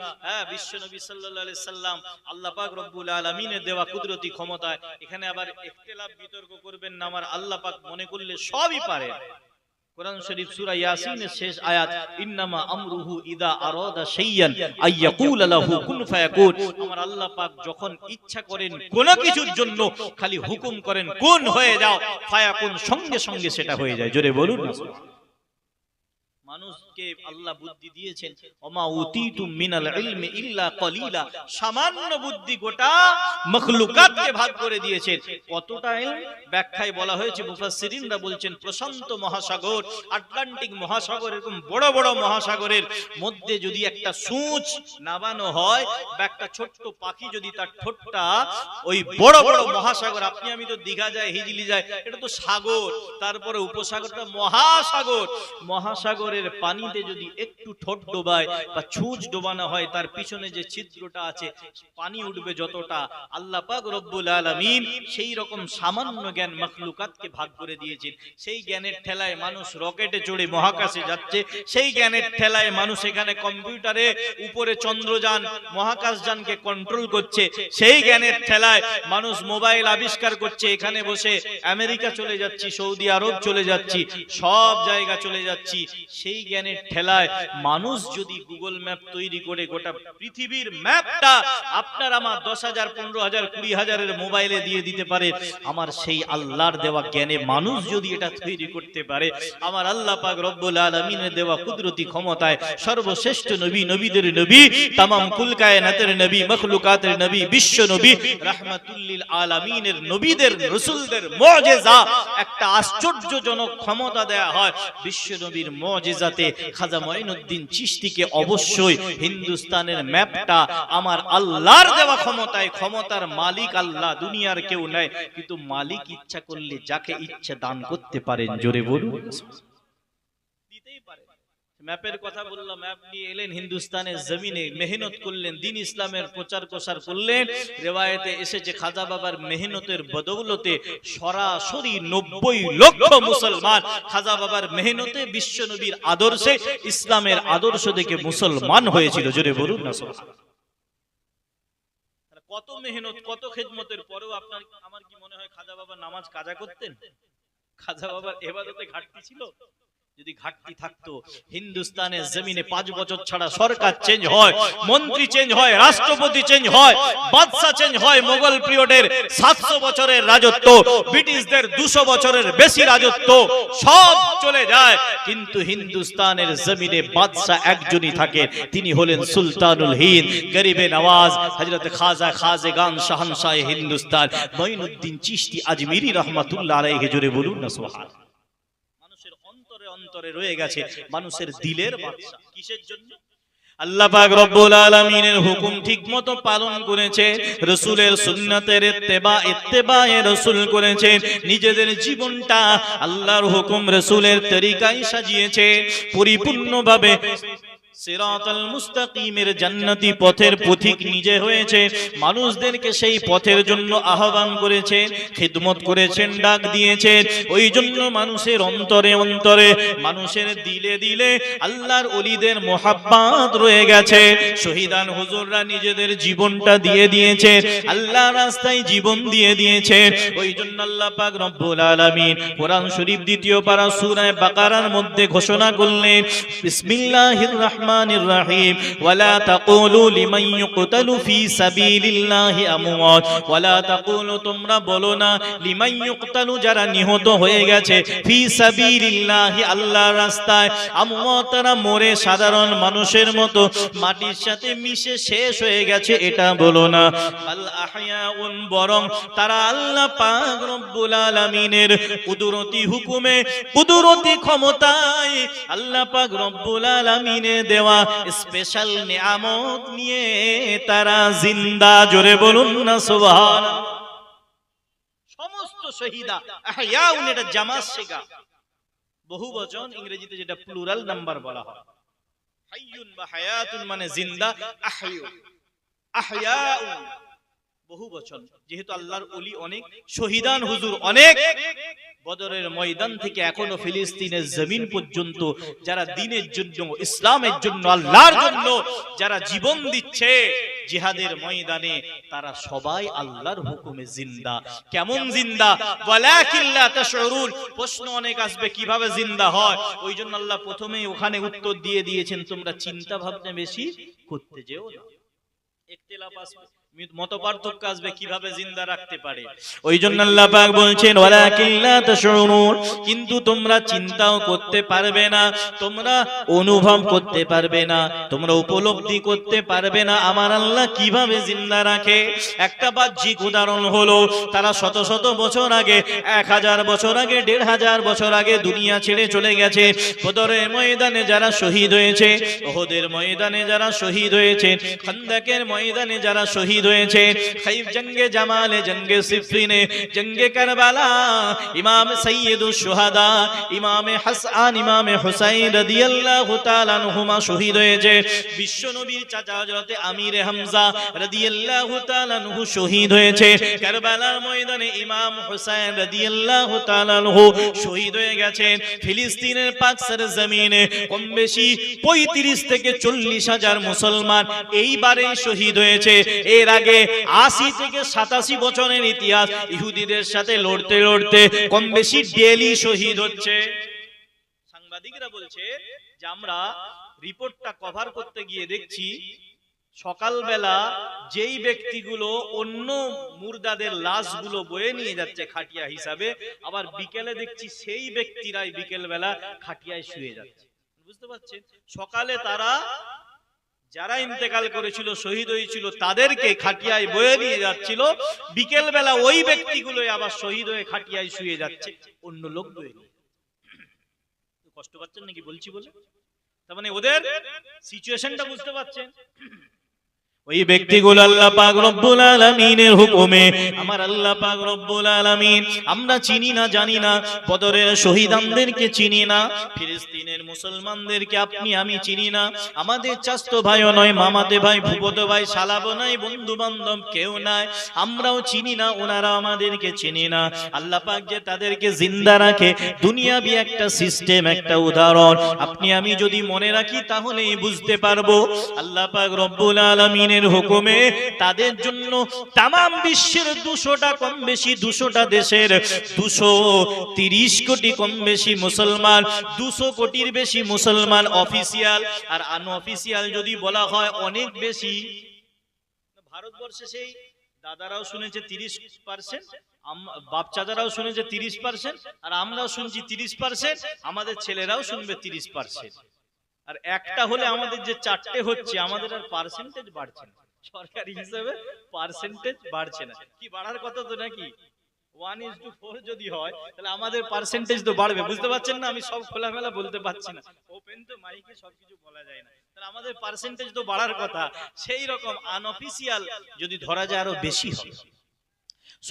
বিশ্বনবী সাল্লাল্লাহু আলাইহি সাল্লাম আল্লাহ পাক রব্বুল আলামিনের দেওয়া কুদরতি ক্ষমতায়, এখানে আবার ইখতিলাফ বিতর্ক করবেন না, আমার আল্লাহ পাক মনে করলে সবই পারে। কোরআন শরীফ সূরা ইয়াসিনের শেষ আয়াত, ইন্নামা আমরুহু ইদা আরাদা শাইয়ান আইয়াকুল লাহু কুন ফায়াকুন। আমার আল্লাহ পাক যখন ইচ্ছা করেন কোন কিছুর জন্য খালি হুকুম করেন, কুন হয়ে যাও, ফায়াকুন সঙ্গে সঙ্গে সেটা হয়ে যায়। জোরে বলুন না সুবহানাল্লাহ। মানুষকে আল্লাহ বুদ্ধি দিয়েছেন, ওমা উতিতুম মিনাল ইলমি ইল্লা কলিলা, সামান্য বুদ্ধি গোটা মাখলুকাতকে ভাগ করে দিয়েছেন। কতটা ইলম ব্যাখ্যায় বলা হয়েছে, মুফাসসিরিনরা বলছেন প্রশান্ত মহাসাগর, আটলান্টিক মহাসাগর, এরকম বড় বড় মহাসাগরের মধ্যে যদি একটা সূঁচ নামানো হয় বা একটা ছোট্ট পাখি যদি তার ঠোঁটটা ওই বড় বড় মহাসাগর, আপনি আমি তো দীঘা যায়, হিজলি যায়, এটা তো সাগর, তারপরে উপসাগরটা মহাসাগর, মহাসাগরের পানিতে যদি একটু ঠোঁট ডোবায় বা ছুঁচ ডোবানো হয়, তার পিছনে যে ছিদ্রটা আছে পানি উঠবে যতটা। আল্লাহ পাক রব্বুল আলামিন সেই রকম সামান্য জ্ঞান মাখলুকাতকে ভাগ করে দিয়েছেন। সেই জ্ঞানের ঠেলায় মানুষ রকেটে চড়ে মহাকাশে যাচ্ছে, সেই জ্ঞানের ঠেলায় মানুষ এখানে কম্পিউটারে উপরে চন্দ্রযান মহাকাশযানকে কন্ট্রোল করছে, সেই জ্ঞানের ঠেলায় মানুষ মোবাইল আবিষ্কার করছে, এখানে বসে আমেরিকা চলে যাচ্ছি, সৌদি আরব চলে যাচ্ছি, সব জায়গা চলে যাচ্ছি। সেই জ্ঞানের ঠেলায় মানুষ যদি গুগল ম্যাপ তৈরি করে গোটা পৃথিবীর ম্যাপটা আপনার আমার 10,000, 15,000, 20,000 মোবাইলে দিয়ে দিতে পারে, আমার সেই আল্লাহর দেওয়া জ্ঞানে মানুষ যদি এটা তৈরি করতে পারে, আমার আল্লাহ পাক রব্বুল আলামিনের দেওয়া কুদরতি ক্ষমতায় সর্বশ্রেষ্ঠ নবী, নবীদের নবী, তামাম কুল কায়নাতের নবী, মাখলুকাতের নবী, বিশ্ব নবী, রাহমাতুল লিল আলামিনের নবীদের রাসূলদের মুজিজা, একটা আশ্চর্যজনক ক্ষমতা দেয়া হয় বিশ্ব নবীর মুজিজাতে। খাজা মুঈনুদ্দিন চিশতিকে অবশ্যই হিন্দুস্তানের ম্যাপটা আমার আল্লাহর দেওয়া ক্ষমতায়, ক্ষমতার মালিক আল্লাহ, দুনিয়ার কেউ নাই, কিন্তু মালিক ইচ্ছা করলে যাকে ইচ্ছা দান করতে পারেন। জোরে বলুন, দিতেই পারে। ম্যাপের কথা বললাম, ম্যাপ নিয়ে এলেন হিন্দুস্তানের জমিনে, মেহনত করলেন, দ্বীন ইসলামের প্রচার প্রসার করলেন। রিওয়ায়েতে এসেছে খাজা বাবার মেহনতের বদৌলতে সরাসরি 90 লক্ষ মুসলমান খাজা বাবার মেহনতে, বিশ্ব নবীর আদর্শে, ইসলামের আদর্শ দেখে মুসলমান হয়েছিল। জোরে বলুন না সুবহানাল্লাহ। কত মেহনত, কত খেদমতের পরেও আপনার আমার কি মনে হয় খাজা বাবা নামাজ কাজা করতেন? খাজা বাবার ইবাদতে ঘাটতি ছিল? যদি ঘাটতি থাকতো, হিন্দুস্তানের জমিনে 5 বছর ছাড়া সরকার চেঞ্জ হয়, মন্ত্রী চেঞ্জ হয়, রাষ্ট্রপতি চেঞ্জ হয়, বাদশা চেঞ্জ হয়, মোগল পিরিয়ডের 700 বছরের রাজত্ব, ব্রিটিশদের 200 বছরের বেশি রাজত্ব সব চলে যায়, কিন্তু হিন্দুস্তানের জমিনে বাদশা একজনই থাকে, তিনি হলেন সুলতানুল হিন্দ, গরিবে নওয়াজ, হযরত খাজা খাজেগান শাহনশাহ হিন্দুস্তান মুঈনুদ্দিন চিশতি আজমিরি রাহমাতুল্লাহ আলাইহি। জোরে বলুন না সুবহানাল্লাহ। অন্তরে রয়ে গেছে মানুষের দিলের বাদশা। কিসের জন্য? আল্লাহ পাক রব্বুল আলামিনের হুকুম ঠিকমতো পালন করেছে, রাসূলের সুন্নাতের ইত্তেবায়ে রাসূল করেছে, নিজেদের জীবনটা আল্লাহর হুকুম রাসূলের তরিকায় সাজিয়েছে, পরিপূর্ণভাবে সিরাতাল মুস্তাকিমের জান্নাতি পথের পথিক নিজে হয়েছে, মানুষদেরকে সেই পথের জন্য আহ্বান করেছে, খিদমত করেছেন, ডাক দিয়েছেন। ওই জন্য মানুষের অন্তরে অন্তরে, মানুষের দিলে দিলে আল্লাহর ওলিদের মোহাব্বত রয়ে গেছে। শহীদান হুজুররা নিজেদের জীবনটা দিয়ে দিয়েছে, আল্লাহর রাস্তায় জীবন দিয়ে দিয়েছে। ওই জন্য আল্লাহ পাক রব্বুল আলামিন কোরআন শরীফ 2য় পারা সূরা বাকারার মধ্যে ঘোষণা করলেন, বিসমিল্লাহির রহমানির রাহমানির রহিম ওয়ালা তাকুলু লিমান ইউকতালু ফি সাবিলিল্লাহি আমওয়াত ওয়ালা তাকুলু তোমরা বলো না লিমান ইউকতালু যারা নিহত হয়ে গেছে ফি সাবিলিল্লাহি আল্লাহর রাস্তায় আমওয়াত তারা মরে সাধারণ মানুষের মতো মাটির সাথে মিশে শেষ হয়ে গেছে এটা বলো না বাল আহয়াউন বরং তারা আল্লাহ পাক রব্বুল আলামিনের কুদরতি হুকুমে কুদরতি ক্ষমতায় আল্লাহ পাক রব্বুল আলামিনের দেওয়া স্পেশাল নিয়ামত নিয়ে তারা জিন্দা জোরে বলুন না সুবহানাল্লাহ সমস্ত শহীদা আহয়াউন এটা জামাত শেখা বহুবচন ইংরেজিতে যেটা প্লুরাল নাম্বার বলা হয় হাইয়ুন বা হায়াতুন মানে জিন্দা আহয়ু আহয়াউন বহুবচন যেহেতু আল্লাহর ওলি অনেক শহীদান হুজুর অনেক বদরের ময়দান থেকে এখনো ফিলিস্তিনের জমিন পর্যন্ত যারা দ্বীনের জন্য ইসলামের জন্য আল্লাহর জন্য যারা জীবন দিচ্ছে জিহাদের ময়দানে তারা সবাই আল্লাহর হুকুমে জিন্দা কেমন জিন্দা ওয়ালাকিন লা তাশউরুন প্রশ্ন অনেক আসবে কিভাবে জিন্দা হয় ওইজন্য আল্লাহ প্রথমেই ওখানে উত্তর দিয়ে দিয়েছেন তোমরা চিন্তা ভাবনা বেশি করতে যেও না ইখতিলাফ আসবে মতপার্থক্য আসবে কিভাবে জিন্দা রাখতে পারে ওইজন্য আল্লাহ পাক বলছেন ওয়ালাকিন লা তাশউরুন কিন্তু তোমরা চিন্তাও করতে পারবে না তোমরা অনুভব করতে পারবে না তোমরা উপলব্ধি করতে পারবে না আমার আল্লাহ কিভাবে জিন্দা রাখে একটা বাহ্যিক উদাহরণ হলো তারা শত শত বছর আগে 1000 বছর আগে 1500 বছর আগে দুনিয়া ছেড়ে চলে গেছে বদরের ময়দানে যারা শহীদ হয়েছে উহুদের ময়দানে যারা শহীদ হয়েছে খান্দাকের ময়দানে যারা শহীদ হয়েছে খাইব জঙ্গে জামালে জঙ্গে সিফিনে জঙ্গে কারবালা ইমাম সাইয়্যিদুশ শুহাদা ইমামে হাসান ইমামে হুসাইন রাদিয়াল্লাহু তাআলা আনহুমা শহীদ হয়েছে বিশ্ব নবীর চাচা হযরতে আমিরে হামজা রাদিয়াল্লাহু তাআলা আনহু শহীদ হয়েছে কারবালার ময়দানে ইমাম হুসাইন রাদিয়াল্লাহু তাআলা আনহু শহীদ হয়ে গেছেন ফিলিস্তিনের পাকসার জমিনে কম বেশি 35 থেকে 40 হাজার মুসলমান এইবারে শহীদ হয়েছে এর আগে 80 থেকে 87 বছরের ইতিহাস ইহুদিদের সাথে লড়তে লড়তে কম বেশি ডেইলি শহীদ হচ্ছে সাংবাদিকরা বলছে যে আমরা রিপোর্টটা কভার করতে গিয়ে দেখছি সকালবেলা যেই ব্যক্তিগুলো অন্য মুর্দাদের লাশগুলো বয়ে নিয়ে যাচ্ছে খাটিয়া হিসাবে আবার বিকেলে দেখছি সেই ব্যক্তিরাই বিকেলবেলা খাটিয়ায় শুয়ে যাচ্ছে বুঝতে পারছেন সকালে তারা যারা ইন্তেকাল করেছিল শহীদ হয়েছিল তাদেরকে খাটিয়ায় বয়ে নিয়ে যাচ্ছিল বিকেল বেলা ওই ব্যক্তিগুলো আবার শহীদ হয়ে খাটিয়ায় শুয়ে যাচ্ছে অন্য লোক বয়ে নিয়ে কষ্ট পাচ্ছেন নাকি বলছি বলে তার মানে ওদের সিচুয়েশনটা বুঝতে পারছেন ওই ব্যক্তিগুলো আল্লাহ পাক রব্বুল আলামিনের হুকুমে আমার আল্লাহ পাক রব্বুল আলামিন আমরা চিনি না জানি না বদরের শহীদদেরকে চিনি না ফিলিস্তিনের মুসলমানদেরকে আপনি আমি চিনি না আমাদের চাচতো ভাইও নয় মামাতে ভাই ফুফাতো ভাই শালাবো নাই বন্ধু বান্ধব কেউ নাই আমরাও চিনি না ওনারা আমাদেরকে চিনি না আল্লাহ পাক যে তাদেরকে জিন্দা রাখে দুনিয়াবি একটা সিস্টেম একটা উদাহরণ আপনি আমি যদি মনে রাখি তাহলেই বুঝতে পারবো আল্লাহ পাক রব্বুল আলামিন হুকুমে তাদের জন্য তামাম বিশ্বের 200টা কম বেশি 200টা দেশের 230 কোটি কম বেশি মুসলমান 200 কোটির বেশি মুসলমান অফিসিয়াল আর আনঅফিসিয়াল যদি বলা হয় অনেক বেশি ভারতবর্ষে সেই দাদারাও শুনেছে 30% বাপ চাচারাও শুনেছে 30% আর আমরাও শুনছি 30% আমাদের ছেলেরাও শুনবে 30% আর একটা হলে আমাদের যে 4টে হচ্ছে আমাদের আর পার্সেন্টেজ বাড়ছে না সরকারি হিসাবে পার্সেন্টেজ বাড়ছে না কি বাড়ার কথা তো নাকি 1:4 যদি হয় তাহলে আমাদের পার্সেন্টেজ তো বাড়বে বুঝতে পারছেন না আমি সব খোলামেলা বলতে পারছি না ওপেন তো মাইকে সবকিছু বলা যায় না তাহলে আমাদের পার্সেন্টেজ তো বাড়ার কথা সেই রকম আনঅফিসিয়াল যদি ধরা যায় আরো বেশি হবে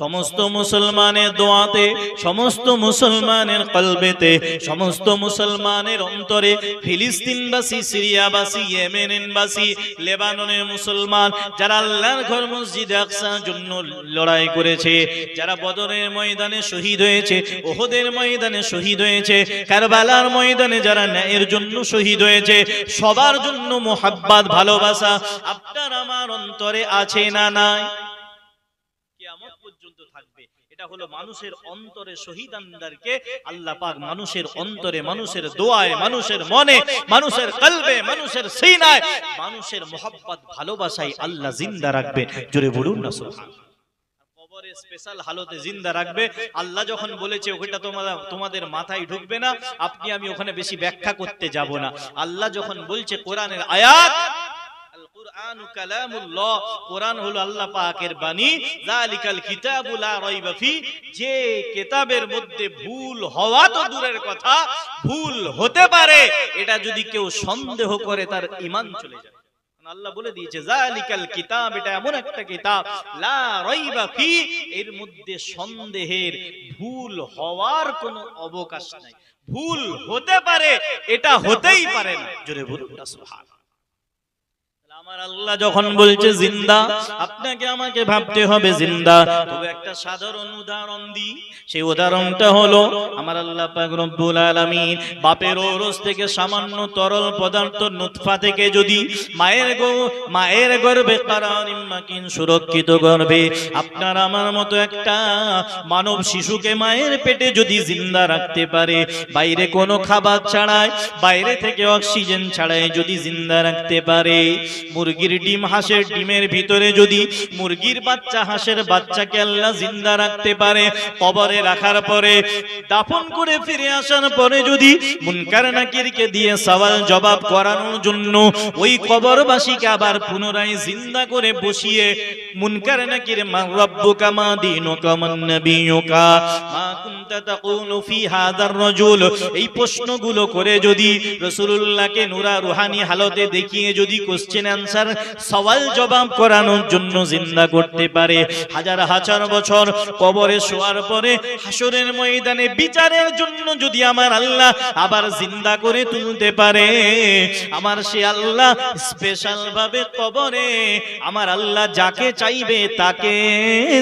সমস্ত মুসলমানের দোয়াতে সমস্ত মুসলমানের কলবেতে সমস্ত মুসলমানের অন্তরে ফিলিস্তিনবাসী সিরিয়াবাসী ইয়েমেনবাসী লেবাননের মুসলমান যারা আল্লাহর ঘর মসজিদ আকসার জন্য লড়াই করেছে যারা বদরের ময়দানে শহীদ হয়েছে উহুদের ময়দানে শহীদ হয়েছে কারবালার ময়দানে যারা ন্যায়ের জন্য শহীদ হয়েছে সবার জন্য মোহাব্বত ভালোবাসা আপনার আমার অন্তরে আছে না নাই কিয়ামত পর্যন্ত থাকবে এটা হলো মানুষের অন্তরে শহীদানদেরকে আল্লাহ পাক মানুষের অন্তরে, মানুষের দোয়ায়, মানুষের মনে, মানুষের কলবে, মানুষের সিনায়, মানুষের মোহাব্বত ভালোবাসায় আল্লাহ জিন্দা রাখবে। জোরে বলুন না সুবহানাল্লাহ। কবরে স্পেশাল হালতে জিন্দা রাখবে আল্লাহ যখন বলেছে ওটা তোমাদের মাথায় ঢুকবে না, আপনি আমি ওখানে বেশি ব্যাখ্যা করতে যাব না। আল্লাহ যখন বলছে কোরআনের আয়াত, কুরআন কালামুল্লাহ, কোরআন হলো আল্লাহ পাকের বাণী, যালিকাল কিতাবু লা রাইবা ফি, যে কিতাবের মধ্যে ভুল হওয়া তো দূরের কথা, ভুল হতে পারে এটা যদি কেউ সন্দেহ করে তার ঈমান চলে যায়। আল্লাহ বলে দিয়েছে যালিকাল কিতাব, এটা এমন একটা কিতাব লা রাইবা ফি, এর মধ্যে সন্দেহের, ভুল হওয়ার কোনো অবকাশ নাই। ভুল হতে পারে, এটা হতেই পারে না। জোরে বলুন না সুবহানাল্লাহ। আমার আল্লাহ যখন বলছে জিন্দা, আপনাকে আমাকে ভাবতে হবে জিন্দা। তবে একটা সাধারণ উদাহরণ দিই, সেই উদাহরণটা হলো আমার আল্লাহ পাক রব্বুল আলামিন বাপের ওরস থেকে সামান্য তরল পদার্থ নুতফা থেকে যদি মায়ের গর্ভে কারারিম মাকিন সুরক্ষিত গর্ভে আপনার আমার মতো একটা মানব শিশুকে মায়ের পেটে যদি জিন্দা রাখতে পারে, বাইরে কোনো খাবার ছাড়াই, বাইরে থেকে অক্সিজেন ছাড়াই যদি জিন্দা রাখতে পারে, মুরগির ডিম, হাঁসের ডিমের ভিতরে যদি মুরগির বাচ্চা, হাঁসের বাচ্চাকে আল্লাহ জিন্দা রাখতে পারে, কবরে রাখার পরে দাফন করে ফিরে আসার পরে যদি মুনকার নাকিরকে দিয়ে সওয়াল জবাব করানোর জন্য ওই কবরবাসীকে আবার পুনরায় জিন্দা করে বসিয়ে মুনকার নাকির মা রাব্বুকা মা দীনুকা মান নাবিয়ুকা মা কুনতা তাকুলু ফি হাযার রাজুল, এই প্রশ্নগুলো করে যদি রাসূলুল্লাহকে নুরা রুহানি হালতে দেখিয়ে যদি কোশ্চেন আনসার সওয়াল জবাব করানোর জন্য জিন্দা করতে পারে, হাজার হাজার বছর কবরে শোয়ার পরে হাসরের ময়দানে বিচারের জন্য যদি আমার আল্লাহ আবার জিন্দা করে তুলতে পারে, আমার সে আল্লাহ স্পেশাল ভাবে কবরে আমার আল্লাহ যাকে চাইবে তাকে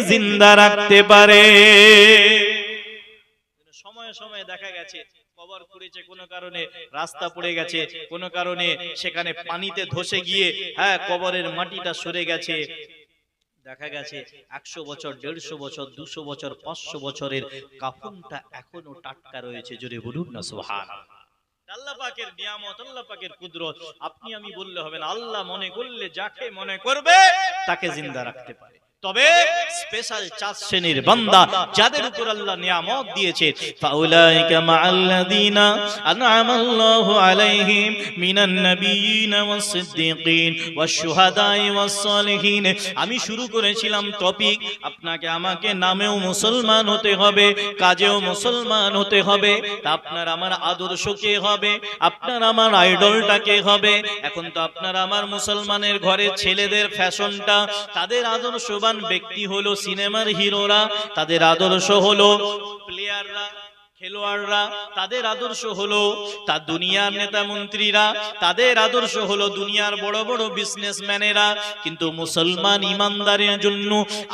জিন্দা রাখতে পারে। সময়ে সময়ে দেখা গেছে কবর খুঁড়েছে, কোনো কারণে রাস্তা পড়ে গেছে, কোনো কারণে সেখানে পানিতে ধসে গিয়ে কবরের মাটিটা সরে গেছে, দেখা গেছে 100 বছর, 150 বছর, 200 বছর, 500 বছরের কাফনটা এখনো টাটকা রয়েছে। জোরে বলুন না সুবহানাল্লাহ। আল্লাহ পাকের নিয়ামত, আল্লাহ পাকের কুদরত আপনি আমি বললে হবে না, আল্লাহ মনে করলে যাকে মনে করবে তাকে জিন্দা রাখতে পারে। তবে স্পেশাল 4 শ্রেণীর বান্দা যাদের উপর আল্লাহ নিয়ামত দিয়েছে, ফাউলাইকা মাআল্লাযিনা আন'আমাল্লাহু আলাইহিম মিনান নাবিয়িনা ওয়াস-সিদ্দীকিন ওয়াশ-শুহাদাই ওয়াস-সালিহিন। আমি শুরু করেছিলাম টপিক, আপনাকে আমাকে নামেও মুসলমান হতে হবে, কাজেও মুসলমান হতে হবে। তা আপনার আমার আদর্শ কে হবে? আপনার আমার আইডলটা কে হবে? এখন তো আপনার আমার মুসলমানের ঘরে ছেলেদের ফ্যাশনটা, তাদের আদর্শবান ব্যক্তি হলো সিনেমার হিরোরা, তাদের আদর্শ হলো প্লেয়াররা, খেলোয়াড়রা, তাদের আদর্শ হলো তার দুনিয়ার নেতা মন্ত্রীরা, তাদের আদর্শ হলো দুনিয়ার বড় বড় বিজনেসম্যানেরা। কিন্তু মুসলমান ইমানদারের জন্য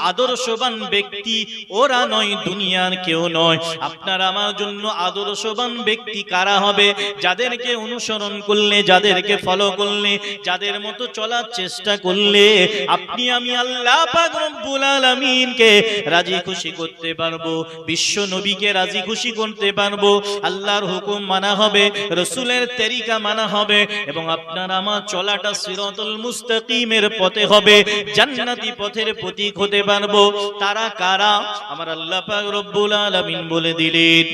আদর্শবান ব্যক্তি ওরা নয়, দুনিয়ার কেউ নয়। আপনার আমার জন্য আদর্শবান ব্যক্তি কারা হবে? যাদেরকে অনুসরণ করলে, যাদেরকে ফলো করলে, যাদের মতো চলার চেষ্টা করলে আপনি আমি আল্লাহ পাক রব্বুল আলামিনকে রাজি খুশি করতে পারবো, বিশ্ব নবীকে রাজি খুশি করতে পারবো, আল্লাহর হুকুম মানা হবে, রাসূলের তরিকা মানা হবে, এবং আপনার আমার চলাটা সিরাতুল মুস্তাকিমের পথে হবে, জান্নাতি পথের প্রতীক হতে পারবো। তারা কারা? আমার আল্লাহ পাক রব্বুল আলামিন বলে দিলেন,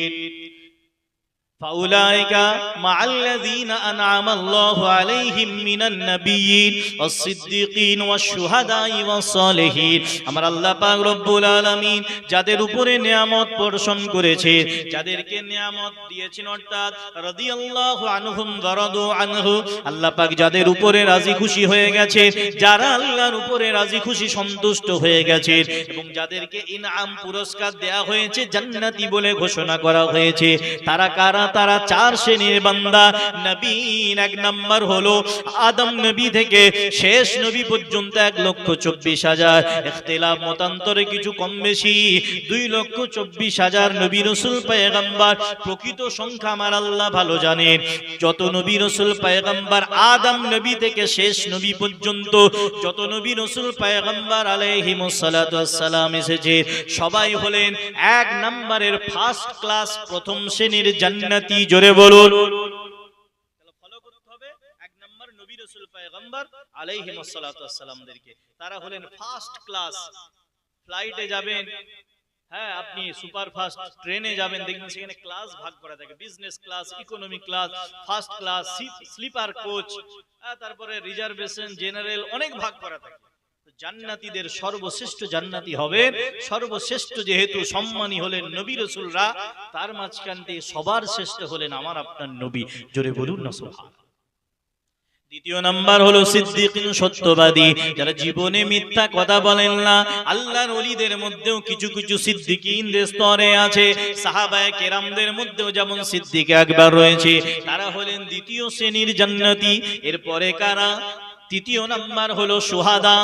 ফাউলাইকা মাআল্লাযীনা আন'আমাল্লাহু আলাইহিম মিনান নাবিয়্যিন ওয়াস-সিদ্দীকিন ওয়াশ-শুহাদাই ওয়াস-সালিহিন। আমার আল্লাহ পাক রব্বুল আলামিন যাদের উপরে নিয়ামত বর্ষণ করেছে, যাদেরকে নিয়ামত দিয়েছেন, অর্থাৎ রাদিয়াল্লাহু আনহুম ওয়া রাদু আনহু, আল্লাহ পাক যাদের উপরে রাজি খুশি হয়ে গেছে, যারা আল্লাহর উপরে রাজি খুশি সন্তুষ্ট হয়ে গেছে, এবং যাদেরকে ইনআম পুরস্কার দেয়া হয়েছে, জান্নাতি বলে ঘোষণা করা হয়েছে, তারা কারা তারা চার শ্রেণীর বান্দা। নবীন এক নাম্বার হলো আদম নবী থেকে শেষ নবী পর্যন্ত 1,24,000, ইখতিলাফ মতান্তরে কিছু কম বেশি 2,24,000 নবী রাসূল পয়গম্বর। প্রকৃত সংখ্যা আমার আল্লাহ ভালো জানেন। যত নবী রাসূল পয়গম্বর আদম নবী থেকে শেষ নবী পর্যন্ত যত নবী রাসূল পয়গম্বর আলাইহিমুস সালাতু ওয়াস সালাম এসেছে, সবাই হলেন এক নম্বরের ফার্স্ট ক্লাস প্রথম শ্রেণীর জান্নাতি। জোরে বলুন। ফলো করতে হবে এক নম্বর নবী রাসূল পয়গম্বর আলাইহিমুস সালাতু ওয়াস সালামদেরকে। তারা হলেন ফার্স্ট ক্লাস। ফ্লাইটে যাবেন, হ্যাঁ আপনি সুপার ফাস্ট ট্রেনে যাবেন, দেখবেন সেখানে ক্লাস ভাগ করা থাকে, business class, economy class, first class, sleeper coach, তারপরে রিজার্ভেশন, জেনারেল, অনেক ভাগ করা থাকে। জান্নাতীদের সর্বশ্রেষ্ঠ জান্নাতি হবেন, সর্বশ্রেষ্ঠ যেহেতু সম্মানী হলেন নবী রাসূলরা, তার মাঝখান দিয়ে সবার শ্রেষ্ঠ হলেন আমার আপনার নবী। জোরে বলুন না সুবহানাল্লাহ। দ্বিতীয় নাম্বার হলো সিদ্দিকিন, সত্যবাদী, যারা জীবনে মিথ্যা কথা বলেন না। আল্লাহর ওলিদের মধ্যেও কিছু কিছু সিদ্দিকিনদের স্তরে আছে। সাহাবায়ে কেরামদের মধ্যেও যেমন সিদ্দিক আকবর রয়েছে, তারা হলেন দ্বিতীয় শ্রেণীর জান্নাতি। এরপরে কারা? তৃতীয় নাম্বার হলো শুহাদা।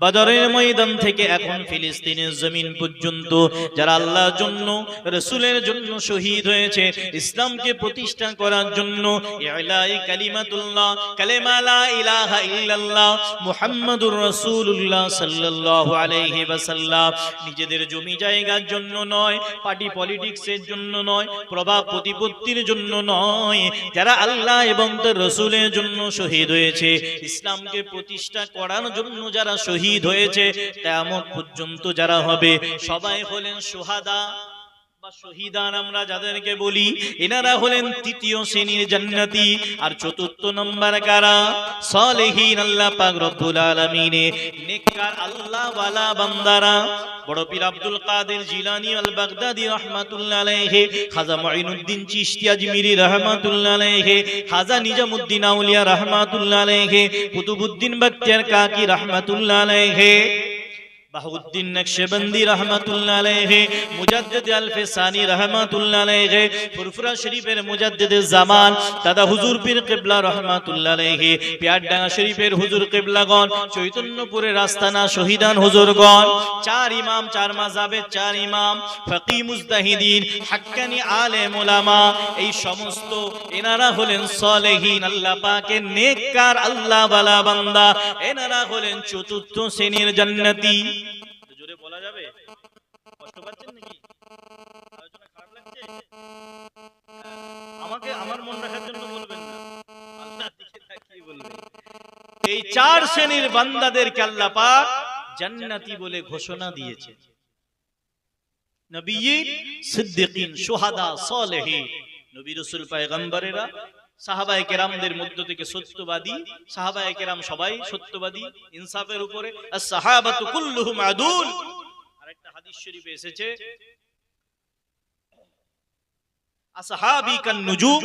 বদরের ময়দান থেকে এখন ফিলিস্তিনের জমিন পর্যন্ত যারা আল্লাহর জন্য, রাসূলের জন্য শহীদ হয়েছে, ইসলামকে প্রতিষ্ঠা করার জন্য, ইলাই কালিমাতুল্লাহ, কালেমা লা ইলাহা ইল্লাল্লাহ মুহাম্মাদুর রাসূলুল্লাহ সাল্লাল্লাহু আলাইহি ওয়াসাল্লাম, নিজেদের জমি জায়গার জন্য নয়, পার্টি পলিটিক্সের জন্য নয়, প্রভাব প্রতিপত্তির জন্য নয়, যারা আল্লাহ এবং তার রাসূলের জন্য শহীদ হয়েছে, ইসলামকে প্রতিষ্ঠা করার জন্য যারা শহীদ হয়েছে, কিয়ামত পর্যন্ত যারা হবে, সবাই হলেন শুহাদা বা শহীদান আমরা যাদেরকে বলি, এনারা হলেন তৃতীয় শ্রেণীর জান্নাতি। আর চতুর্থ নম্বর কারা? সালেহীন, আল্লাহ পাক রব্বুল আলামিনের নেককার আল্লাহ ওয়ালা বান্দারা। বড় পীর আব্দুল কাদের জিলানী আল বাগদাদি রাহমাতুল্লাহ আলাইহি, খাজা মুঈনুদ্দিন চিশতি আজমিরি রাহমাতুল্লাহ আলাইহি, খাজা নিজামুদ্দিন আউলিয়া রাহমাতুল্লাহ আলাইহি, কুতুবউদ্দিন বখতিয়ার কাকি রাহমাতুল্লাহ আলাইহি, বাহাউদ্দিন নকশবন্দি রাহমাতুল্লাহ আলাইহি, মুজাদ্দিদ আল-ফিসানি রাহমাতুল্লাহ আলাইহি, ফুরফুরা শরীফের মুজাদ্দিদ জামান দাদা হুজুর পীর কিবলা রাহমাতুল্লাহ আলাইহি, পিয়ারডাঙ্গা শরীফের হুজুর কিবলাগণ, চৈতন্যপুরের আস্তানা শহীদান হুজুরগণ, চার ইমাম, চার মাযহাবের চার ইমাম, ফকিহ মুজতাহিদিন, হাক্কানি আলেম উলামা, এই সমস্ত এনারা হলেন সালেহীন, আল্লাহ পাকের নেককার আল্লাহ ওয়ালা বান্দা। এনারা হলেন চতুর্থ শ্রেণীর জান্নাতি। জোরে বলা যাবে? কষ্ট পাচ্ছেন নাকি? আলোচনা খারাপ লাগছে? আমাকে আমার মন রাখার জন্য বলবেন না, আল্লাহর দিকে তাকিয়ে বলবেন। এই চার শ্রেণীর বান্দাদেরকে আল্লাহ পাক জান্নাতি বলে ঘোষণা দিয়েছে। নবিয়্যিন, সিদ্দিকিন, শুহাদা, সালেহীন, নবী রাসূল পয়গম্বরেরা, সাহাবায়ে কেরামদের মধ্য থেকে সত্যবাদী। সাহাবায়ে কেরাম সবাই সত্যবাদী, ইনসাফের উপরে। আস-সাহাবাতু কুল্লুহুম আদুল। আরেকটা হাদিস শরীফে এসেছে, আসহাবী কান নুজুম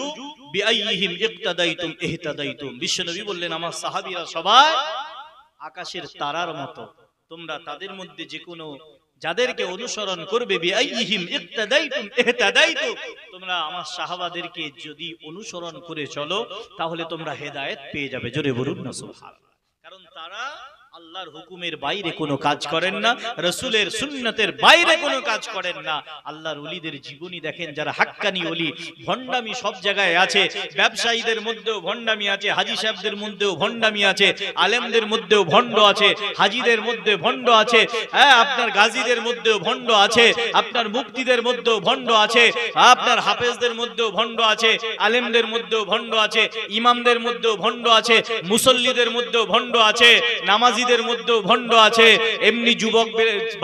বিআইয়িহিম ইক্তাদাইতুম ইহতাদাইতুম। বিশ্বনবী বললেন, আমার সাহাবীরা সবাই আকাশের তারার মতো, তোমরা তাদের মধ্যে যে কোনো যাদেরকে অনুসরণ করবে, বিআইয়িহিম ইক্তাদাইতুম ইহতাদাইতুম, তোমরা আমার সাহাবাদেরকে যদি অনুসরণ করে চলো তাহলে তোমরা হেদায়েত পেয়ে যাবে। জোরে বলুন না সুবহানাল্লাহ। কারণ তারা আল্লাহর হুকুমের বাইরে কোনো কাজ করেন না, রাসূলের সুন্নতের বাইরে কোনো কাজ করেন না। আল্লাহর ওলিদের জীবনী দেখেন, যারা হাক্কানি ওলি, ভণ্ডামি সব জায়গায় আছে, ব্যবসায়ীদের মধ্যেও ভণ্ডামি আছে, হাজী সাহেবদের মধ্যেও ভণ্ডামি আছে, আলেমদের মধ্যেও ভণ্ড আছে, হাজীদের মধ্যে ভণ্ড আছে, হ্যাঁ আপনার গাজীদের মধ্যেও ভণ্ড আছে, আপনার মুফতিদের মধ্যেও ভণ্ড আছে, আপনার হাফেজদের মধ্যেও ভণ্ড আছে, আলেমদের মধ্যেও ভণ্ড আছে, ইমামদের মধ্যেও ভণ্ড আছে, মুসল্লিদের মধ্যেও ভণ্ড আছে, নামাজি মধ্যেও ভণ্ড আছে, এমনি যুবক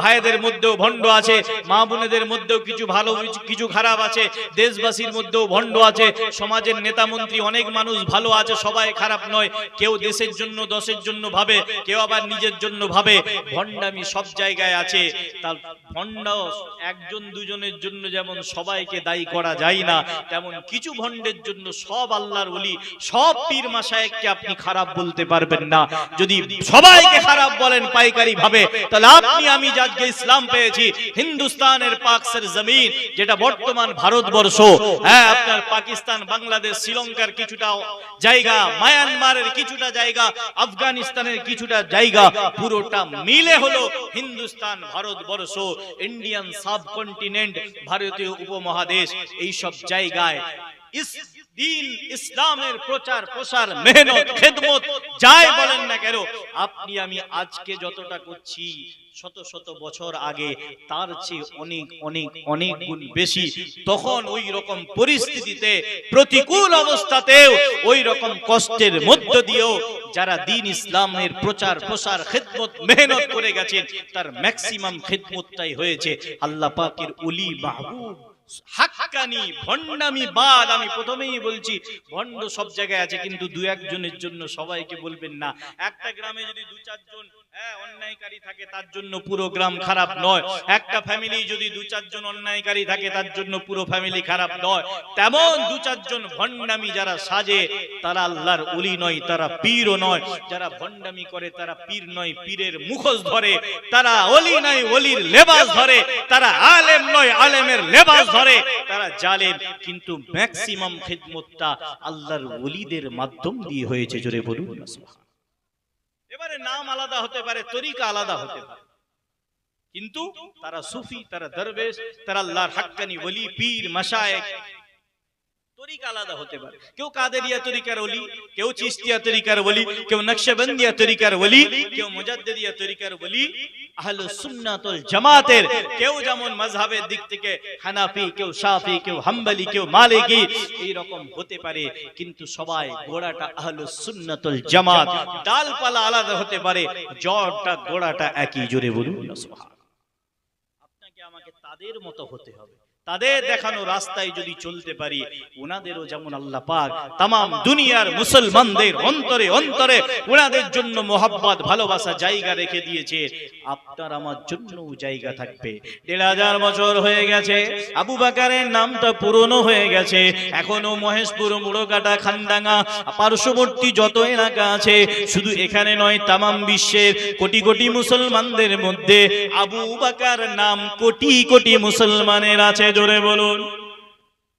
ভাইদের মধ্যেও ভণ্ড আছে, মা বোনেদের মধ্যেও কিছু ভালো কিছু খারাপ আছে, দেশবাসীর মধ্যেও ভণ্ড আছে, সমাজের নেতা মন্ত্রী অনেক মানুষ ভালো আছে, সবাই খারাপ নয়, কেউ দেশের জন্য দশের জন্য ভাবে, কেউ আবার নিজের জন্য ভাবে। ভণ্ডামি সব জায়গায় আছে। তার ভণ্ড একজন দুজনের জন্য যেমন সবাইকে দায়ী করা যায় না, তেমন কিছু ভণ্ডের জন্য সব আল্লাহর ওলি, সব পীর মাশায়েখকে আপনি খারাপ বলতে পারবেন না। যদি সবাইকে খারাপ বলেন পাইকারি ভাবে, তাহলে আপনি আমি আজকে ইসলাম পেয়েছি হিন্দুস্তানের পাকসের জমিন, যেটা বর্তমান ভারতবর্ষ, হ্যাঁ আপনার পাকিস্তান, বাংলাদেশ, শ্রীলঙ্কার কিছুটা জায়গা, মায়ানমারের কিছুটা জায়গা, আফগানিস্তানের কিছুটা জায়গা, পুরোটা মিলে হলো হিন্দুস্তান ভারতবর্ষ, ইন্ডিয়ান সাবকন্টিনেন্ট, ভারতীয় উপমহাদেশ। এই সব জায়গায় দিন ইসলামের প্রচার প্রসার, মেহনত, খেদমত যাই বলেন না কেন, আপনি আমি আজকে যতটা করছি শত শত বছর আগে তার চেয়ে অনেক অনেক অনেক গুণ বেশি। তখন ওই রকম পরিস্থিতিতে, প্রতিকূল অবস্থাতেও, ওই রকম কষ্টের মধ্য দিয়েও যারা দিন ইসলামের প্রচার প্রসার, খেদমত, মেহনত করে গেছেন, তার ম্যাক্সিমাম খেদমতটাই হয়েছে আল্লাহ পাকের ওলি মাহবুব। হাক্কানি ভণ্ডামি বাদ, আমি প্রথমেই বলছি ভণ্ড সব জায়গায় আছে, কিন্তু দু একজনের জন্য সবাইকে বলবেন না। একটা গ্রামে যদি দু চারজন অন্যায়কারী থাকে তার জন্য পুরো গ্রাম খারাপ নয়, একটা ফ্যামিলি যদি দু চারজন অন্যায়কারী থাকে তার জন্য পুরো ফ্যামিলি খারাপ নয়। তেমন দু চারজন ভণ্ডামি যারা সাজে তারা আল্লাহর ওলি নয়, তারা পীরও নয়। যারা ভণ্ডামি করে তারা পীর নয়, পীরের মুখোশ ধরে, তারা ওলি নয়, ওলির লেবাস ধরে, তারা আলেম নয়, আলেমের লেবাস ধরে, তারা জালেম। কিন্তু ম্যাক্সিমাম খিদমতটা আল্লাহর ওলিদের মাধ্যম দিয়ে হয়েছে। জোরে বলুন না সুবহানাল্লাহ। এবারে নাম আলাদা হতে পারে, তরিকা আলাদা হতে পারে, কিন্তু তারা সুফি, তারা দরবেশ, তারা আল্লাহর হাক্কানি ওলি, পীর, মাশায়েখ। তরিকা আলাদা হতে পারে, কেউ কাদেরিয়া তরিকার ওলি, কেউ চিশতিয়া তরিকার ওলি, কেউ নকশবন্দিয়া তরিকার ওলি, কেউ মুজাদ্দিদিয়া তরিকার ওলি। আহলুস সুন্নাত ওয়াল জামাতের কেউ যেমন মাযহাবের দিক থেকে হানাফি, কেউ শাফি, কেউ হাম্বলি, কেউ মালিকি, এই রকম হতে পারে, কিন্তু সবাই গোড়াটা আহলুস সুন্নাত ওয়াল জামাত। ডালপালা আলাদা হতে পারে, জড়টা গোড়াটা একই। জোরে বলুন না সুবহানাল্লাহ। আপনাকে আমাকে তাদের মতো হতে হবে, তাদের দেখানো রাস্তায় যদি চলতে পারি, ওনাদেরও যেমন আল্লাহ পাক তাম দুনিয়ার মুসলমানদের অন্তরে অন্তরে ওনাদের জন্য মোহাব্বত, ভালোবাসা জায়গা রেখে দিয়েছে, আপনার আমার জন্যও জায়গা থাকবে। ১৫০০ বছর হয়ে গেছে, আবু বকরের নামটা পুরনো হয়ে গেছে, এখনো মহেশপুর, মুড়কাটা, খানডাঙ্গা, পার্শ্ববর্তী যত এলাকা আছে, শুধু এখানে নয়, তাম বিশ্বের কোটি কোটি মুসলমানদের মধ্যে আবু বকর নাম কোটি কোটি মুসলমানের আছে। জোরে বলুন।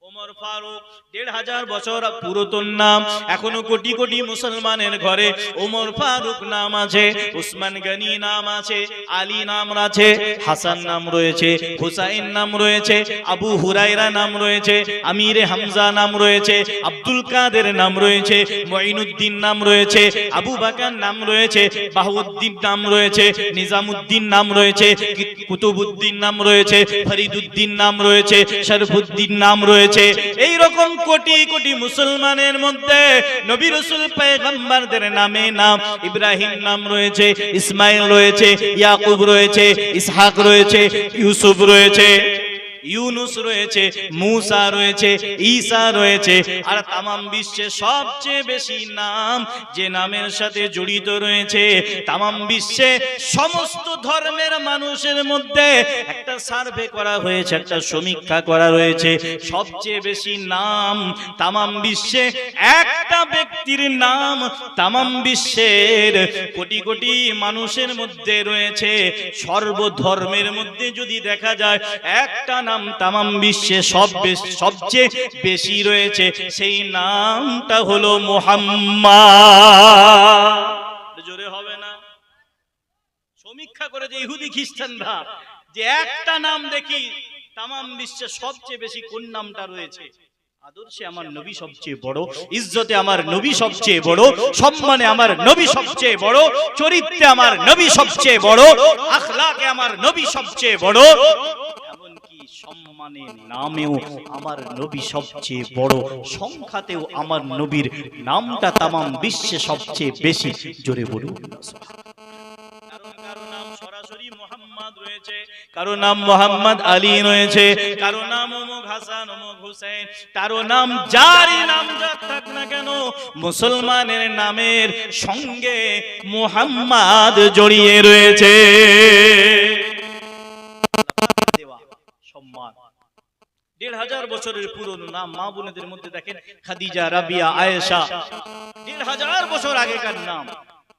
ওমর ফারুক ১৫০০ বছর পুরাতন নাম, এখনো কোটি কোটি মুসলমানের ঘরে ওমর ফারুক নাম আছে, উসমান গনি নাম আছে, আলী নাম আছে, হাসান নাম রয়েছে, হুসাইন নাম রয়েছে, আবু হুরায়রা নাম রয়েছে, আমিরে হামজা নাম রয়েছে, আব্দুল কাদের নাম রয়েছে, মুঈনুদ্দিন নাম রয়েছে, আবু বকর নাম রয়েছে, বাহাউদ্দিন নাম রয়েছে, নিজামুদ্দিন নাম রয়েছে, কুতুবউদ্দিন নাম রয়েছে, ফরিদউদ্দিন নাম রয়েছে, শরফুদ্দিন নাম রয়েছে। এই রকম কোটি কোটি মুসলমানের মধ্যে নবী রাসূল পয়গম্বরদের নামে নাম, ইব্রাহিম নাম রয়েছে, ইসমাইল রয়েছে, ইয়াকুব রয়েছে, ইসহাক রয়েছে, ইউসুফ রয়েছে, ইউনুস রয়েছে, মুসা রয়েছে, ঈসা রয়েছে। আর তামাম বিশ্বে সবচেয়ে বেশি নাম যে নামের সাথে জড়িত রয়েছে, তামাম বিশ্বে সমস্ত ধর্মের মানুষের মধ্যে একটা সার্ভে করা হয়েছে, একটা সমীক্ষা করা রয়েছে, সবচেয়ে বেশি নাম তামাম বিশ্বে একটা ব্যক্তির নাম তামাম বিশ্বের কোটি কোটি মানুষের মধ্যে রয়েছে। সর্বধর্মের মধ্যে যদি দেখা যায় একটা নাম তামাম বিশ্বে সবচেয়ে বেশি রয়েছে, সেই নামটা হলো মুহাম্মদ। জোরে হবে না? সমীক্ষা করে যে ইহুদি খ্রিস্টানরা যে একটা নাম দেখি তামাম বিশ্বে সবচেয়ে বেশি কোন নামটা রয়েছে, আদর্শে আমার নবী সবচেয়ে বড়, ইজ্জতে আমার নবী সবচেয়ে বড়, সম্মানে আমার নবী সবচেয়ে বড়, চরিত্রে আমার নবী সবচেয়ে বড়, আখলাকে আমার নবী সবচেয়ে বড়, এমনকি সম্মানের নামেও আমার নবী সবচেয়ে বড়, সংখ্যাতেও আমার নবীর নামটা তামাম বিশ্বে সবচেয়ে বেশি। জোরে বলুন। কারো নাম সরাসরি মুহাম্মদ রয়েছে, কারো নাম মুহাম্মদ আলী রয়েছে, কারো নাম অমুক হাসান, অমুক হুসাইন, কারো নাম যারই নাম যাক থাক না কেন, মুসলমানের নামের সঙ্গে মুহাম্মদ জড়িয়ে রয়েছে। সম্মান ১৫০০ বছরের পুরনো নাম। মা বোনেদের মধ্যে দেখেন খাদিজা, রাবিয়া, আয়েশা, ১৫০০ বছর আগেকার নাম।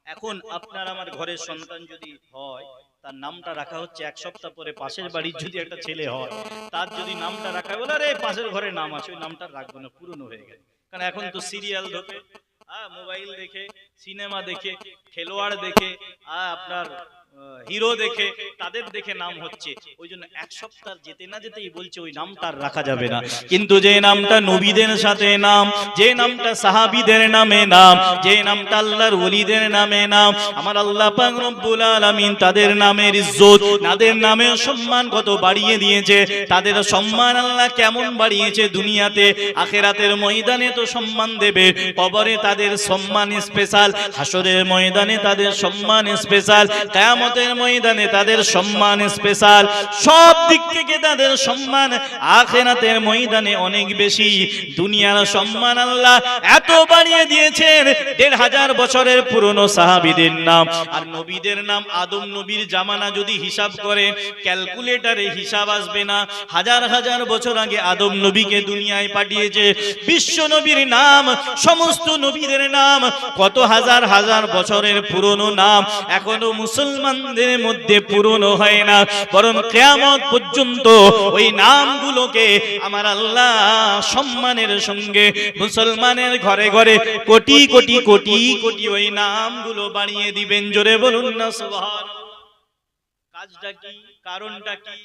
এখন আপনার আমার ঘরের সন্তান যদি হয়, তার নামটা রাখা হচ্ছে এক সপ্তাহ পরে পাশের বাড়ির যদি একটা ছেলে হয়, তার যদি নামটা রাখা বলে আরে পাশের ঘরে নাম আছে, ওই নামটা রাখবো না, পুরনো হয়ে গেছে। কারণ এখন তো সিরিয়াল দেখে, মোবাইল দেখে, সিনেমা দেখে, খেলোয়াড় দেখে, আপনার হিরো দেখে, তাদের দেখে নাম হচ্ছে। ওই জন্য এক সপ্তাহ যেতে না যেতেই বলছে ওই নামটা রাখা যাবে না। কিন্তু যে নামটা নবীদের সাথে নাম, যে নামটা সাহাবীদের নামে নাম, যে নামটা আল্লাহর ওলিদের নামে নাম, আমার আল্লাহ পাক রব্বুল আলামিন তাদের নামের ইজ্জত, তাদের নামের সম্মান কত বাড়িয়ে দিয়েছে। তাদের সম্মান আল্লাহ কেমন বাড়িয়েছে, দুনিয়াতে আখিরাতের ময়দানে তো সম্মান দেবে, কবরে তাদের সম্মান স্পেশাল, হাসরের ময়দানে তাদের সম্মান স্পেশাল, কিয়ামতের ময়দানে তাদের সম্মান স্পেশাল, সব দিক থেকে তাদের সম্মান আখিরাতের ময়দানে অনেক বেশি। দুনিয়ার সম্মান আল্লাহ এত বাড়িয়ে দিয়েছেন, ১৫০০ বছরের পুরনো সাহাবীদের নাম আর নবীদের নাম। আদম নবীর জামানা যদি হিসাব করেন, ক্যালকুলেটরে হিসাব আসবে না। হাজার হাজার বছর আগে আদম নবীকে দুনিয়ায় পাঠিয়েছে। বিশ্ব নবীর নাম, সমস্ত নবীদের নাম, কত হাজার হাজার বছরের পুরনো নাম এখনো মুসলমানদের মধ্যে পুরনো হয় না, বরং কিয়ামত পর্যন্ত ওই নামগুলোকে আমার আল্লাহ সম্মানের সঙ্গে মুসলমানের ঘরে ঘরে কোটি কোটি কোটি কোটি ওই নামগুলো বাড়িয়ে দিবেন। জোরে বলুন না সুবহানাল্লাহ। কাজটা কি? কারণটা কি?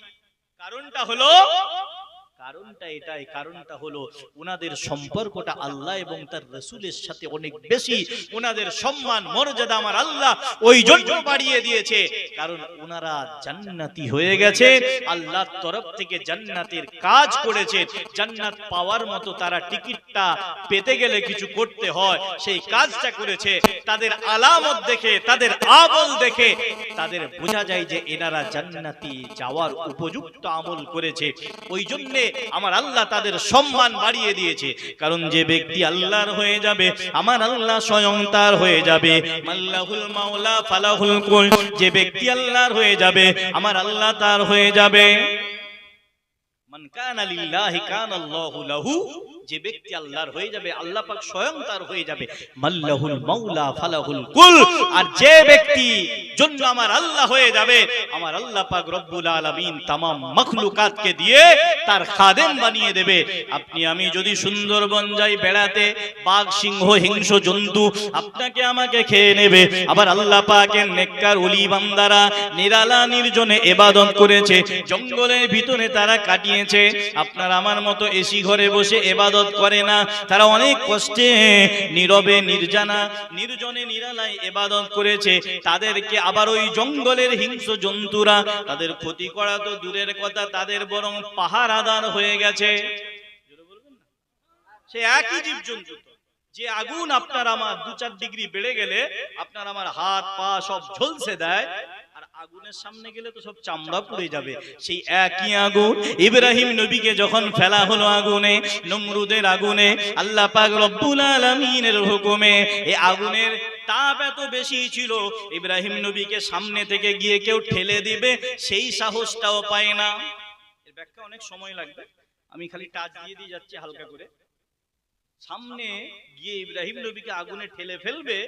কারণটা এটাই, কারণটা হলো ওনাদের সম্পর্কটা আল্লাহ এবং তার রাসূলের সাথে অনেক বেশি। ওনাদের সম্মান মর্যাদা আমার আল্লাহ ওই জন্য বাড়িয়ে দিয়েছে, কারণ ওনারা জান্নাতি হয়ে গেছে, আল্লাহর তরফ থেকে জান্নাতের কাজ করেছে। জান্নাত পাওয়ার মতো তারা টিকিটটা পেতে গেলে কিছু করতে হয়, সেই কাজটা করেছে। তাদের আলামত দেখে, তাদের আমল দেখে তাদের বোঝা যায় যে এনারা জান্নাতি যাওয়ার উপযুক্ত আমল করেছে। ওই জন্য আমার আল্লাহ তাদের সম্মান বাড়িয়ে দিয়েছে। কারণ যে ব্যক্তি আল্লাহর হয়ে যাবে, আমার আল্লাহ স্বয়ং তার হয়ে যাবে। মাল্লাহুল মাওলা ফালাহুল কুল, যে ব্যক্তি আল্লাহর হয়ে যাবে, আমার আল্লাহ তার হয়ে যাবে। মান কানা লিল্লাহি কানাল্লাহু লাহু, যে ব্যক্তি আল্লাহর হয়ে যাবে, আল্লাহ পাক স্বয়ং তার হয়ে যাবে। মাল্লাহুল মাওলা ফালাহুল কুল, আর যে ব্যক্তি জন্য আমার আল্লাহ হয়ে যাবে, আমার আল্লাহ পাক রব্বুল আলামিন तमाम মাখলুকাতকে দিয়ে তার খাদেম বানিয়ে দেবে। আপনি আমি যদি সুন্দরবন যাই বেড়াতে, বাঘ সিংহ হিংস্র জন্তু আপনাকে আমাকে খেয়ে নেবে। আবার আল্লাহ পাকের নেককার ওলি বান্দারা নিরালা নির্জনে ইবাদত করেছে, জঙ্গলের ভিতরে তারা কাটিয়েছে। আপনার আমার মতো এসি ঘরে বসে ইবাদত করে না, তারা অনেক কষ্টে নীরবে নির্জনা নির্জনে নিরালায় ইবাদত করেছে। তাদেরকে আবার ওই জঙ্গলের হিংস্র জন্তুরা তাদের ক্ষতি করা তো দূরের কথা, তাদের বরং পাহারাদার হয়ে গেছে। সে একই জীবজন্তু, যে আগুন আপনার আমার ২-৪ ডিগ্রি বেড়ে গেলে আপনার আমার হাত পা সব ঝলসে দেয়, আর আগুনের সামনে গেলে তো সব চামড়া পুড়ে যাবে। সেই একই আগুন ইব্রাহিম নবীকে যখন ফেলা হলো আগুনে, নমরুদের আগুনে, আল্লাহ পাক রব্বুল আলামিনের হুকুমে এই আগুনের তাপ এত বেশি ছিল, ইব্রাহিম নবীকে সামনে থেকে গিয়ে কেউ ঠেলে দিবে সেই সাহসটাও পায় না। এর ব্যাখ্যা অনেক সময় লাগবে, আমি খালি টাচ দিয়ে দিয়ে যাচ্ছি হালকা করে। সামনে গিয়ে ইব্রাহিম নবীকে আগুনে ঠেলে ফেলবে,